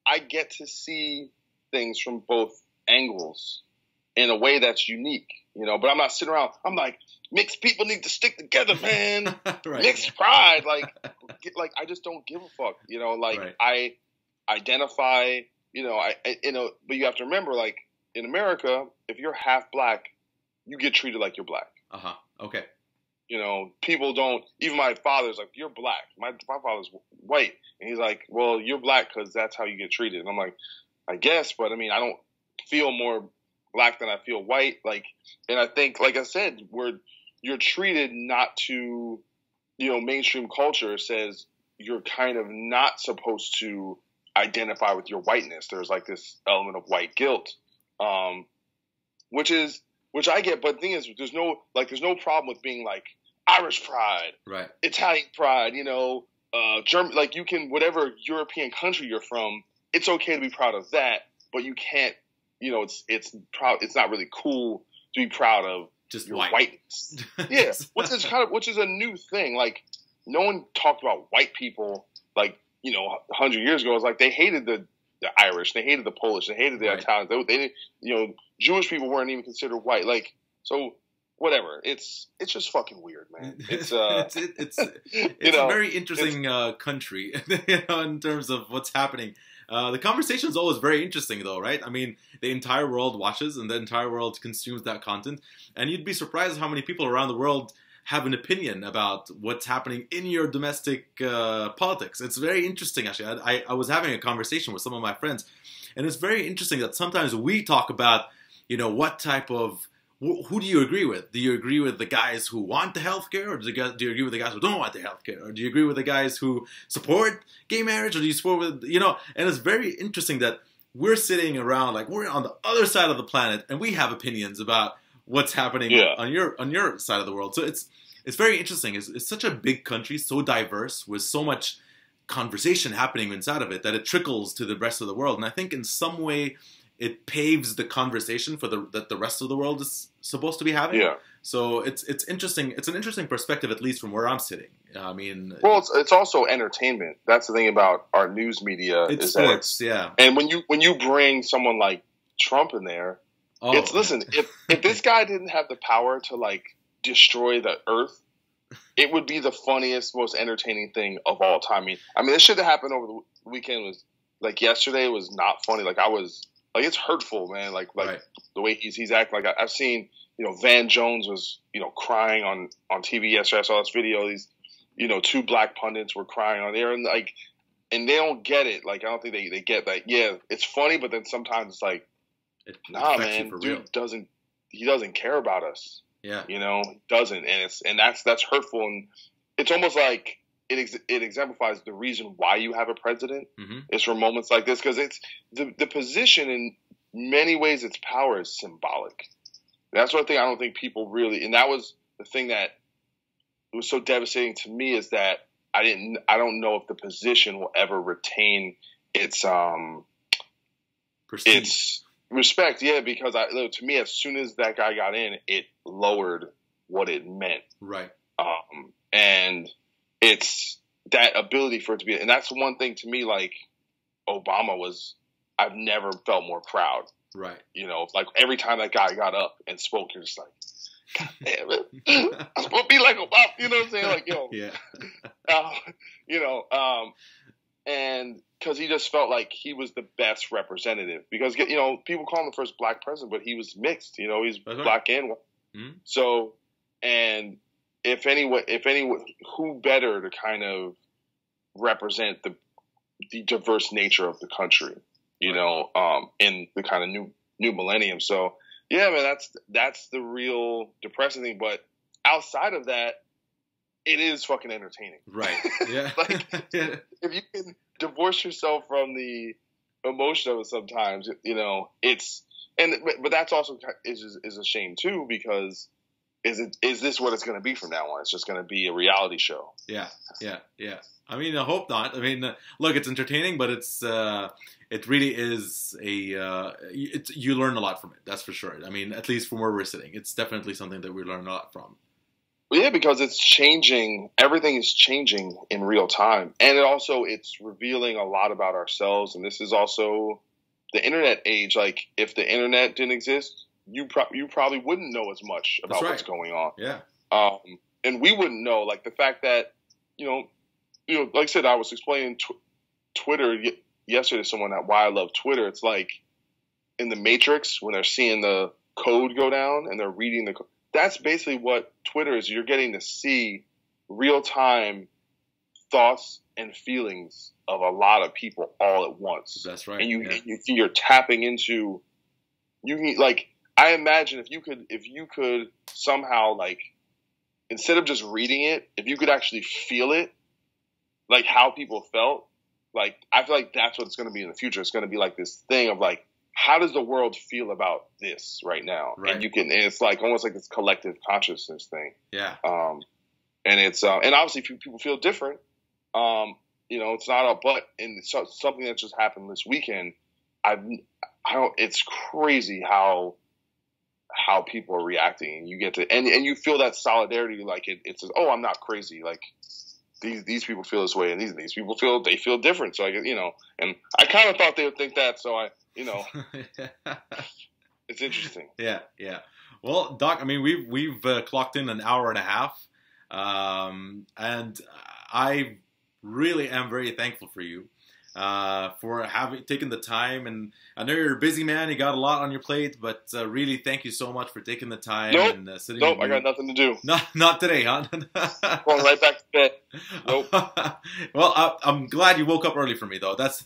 I get to see things from both angles in a way that's unique, you know. But I'm not sitting around. I'm like, mixed people need to stick together, man. Mixed pride, like I just don't give a fuck, you know. Like, I identify, you know, but you have to remember, like, in America, if you're half black, you get treated like you're black. Okay. You know, people don't, even my father's like, you're black. My father's white. And he's like, well, you're black because that's how you get treated. And I'm like, I guess, but I mean, I don't feel more black than I feel white. Like, and I think, like I said, you're treated not to, you know, mainstream culture says you're kind of not supposed to identify with your whiteness. There's like this element of white guilt, which I get. But the thing is, there's no problem with being like Irish pride, Italian pride, you know, German, like, you can, whatever European country you're from, it's okay to be proud of that, but you can't, you know, it's not really cool to be proud of just your whiteness. Yeah, which is a new thing. Like, no one talked about white people, like, you know, 100 years ago. It's like they hated the Irish, they hated the Polish, they hated the Italians. They didn't, you know, Jewish people weren't even considered white. Like, so whatever. It's just fucking weird, man. It's it's a very interesting country, you know, in terms of what's happening. The conversation is always very interesting, though, right? I mean, the entire world watches, and the entire world consumes that content, and you'd be surprised how many people around the world have an opinion about what's happening in your domestic politics. It's very interesting, actually. I was having a conversation with some of my friends, And it's very interesting that sometimes we talk about, what type of, who do you agree with? Do you agree with the guys who want the healthcare, or do you agree with the guys who don't want the healthcare? Or do you agree with the guys who support gay marriage, or do you support with, and it's very interesting that we're sitting around, like, we're on the other side of the planet, and we have opinions about what's happening on your side of the world. So it's very interesting. It's such a big country, so diverse, with so much conversation happening inside of it, that it trickles to the rest of the world. And I think in some way it paves the conversation for that the rest of the world is supposed to be having. Yeah. So it's interesting. It's an interesting perspective, at least from where I'm sitting. I mean, well, it's also entertainment. That's the thing about our news media. It's sports, yeah. And when you bring someone like Trump in there, listen. If this guy didn't have the power to like destroy the earth, it would be the funniest, most entertaining thing of all time. I mean, this shit that happened over the weekend was like yesterday was not funny. Like I was. Like, it's hurtful, man. Like right. The way he's acting. Like I've seen, Van Jones was, crying on TV yesterday. I saw this video. These, two black pundits were crying on there, and and they don't get it. Like I don't think they get that. Yeah, it's funny, but then sometimes it's like, nah, man, dude doesn't care about us. Yeah, he doesn't, and that's hurtful, and it's almost like. It exemplifies the reason why you have a president is for moments like this, because it's the position in many ways, its power is symbolic. That's one thing I don't think people really, and that was the thing that was so devastating to me, is that I don't know if the position will ever retain its respect. Yeah, because to me, as soon as that guy got in, it lowered what it meant. Right. And it's that ability for it to be, and that's one thing to me, like Obama was, I've never felt more proud. Right. Like every time that guy got up and spoke, you're just like, God damn it. I'm supposed to be like Obama. You know what I'm saying? Like, yeah. And because he just felt like he was the best representative, because, people call him the first black president, but he was mixed, he's black and white. Mm-hmm. So, and if anyone, who better to kind of represent the diverse nature of the country, in the kind of new millennium. So yeah, man, that's the real depressing thing. But outside of that, it is fucking entertaining. Right. Yeah. Like if you can divorce yourself from the emotion of it sometimes, but that's also is a shame too, because is this what it's going to be from now on? It's just going to be a reality show. Yeah. I mean, I hope not. I mean, look, it's entertaining, but it really is you learn a lot from it. That's for sure. I mean, at least from where we're sitting, it's definitely something that we learn a lot from. Well, yeah, because it's changing. Everything is changing in real time, and it's revealing a lot about ourselves. And this is also the internet age. Like, if the internet didn't exist, you probably wouldn't know as much about what's going on. Yeah. And we wouldn't know, like, the fact that, like I said, I was explaining Twitter yesterday to someone why I love Twitter. It's like in the Matrix when they're seeing the code go down and they're reading the code. That's basically what Twitter is. You're getting to see real-time thoughts and feelings of a lot of people all at once. That's right. And you're tapping into, like, I imagine if you could somehow, like, instead of just reading it, if you could actually feel it, like how people felt, like, I feel like that's what it's going to be in the future. It's going to be like this thing of like, how does the world feel about this right now? Right. And it's like almost like this collective consciousness thing. Yeah. And it's and obviously people feel different. It's not and something that just happened this weekend. It's crazy how people are reacting, and you get to and you feel that solidarity, like it says, oh, I'm not crazy, like these people feel this way, and these people feel different. So and I kind of thought they would think that, so it's interesting. Yeah. Well, Doc, I mean, we've clocked in an hour and a half, and I really am very thankful for you. for taking the time. And I know you're a busy man; you got a lot on your plate, but really, thank you so much for taking the time and sitting. Nope, I got nothing to do. Not today, huh? Going right back to bed. Nope. Well, I'm glad you woke up early for me, though. That's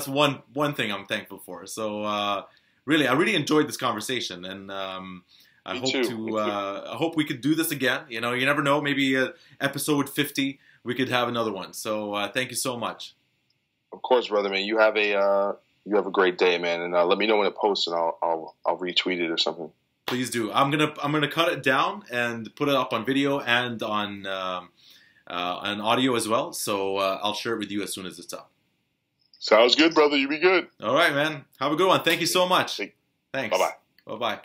one thing I'm thankful for. So really, I really enjoyed this conversation, and I hope we could do this again. You know, you never know. Maybe episode 50, we could have another one. So thank you so much. Of course, brother, man. You have a great day, man, and let me know when it posts, and I'll retweet it or something. Please do. I'm gonna cut it down and put it up on video and on audio as well. So I'll share it with you as soon as it's up. Sounds good, brother. You be good. All right, man. Have a good one. Thank you so much. Thanks. Bye-bye. Bye-bye.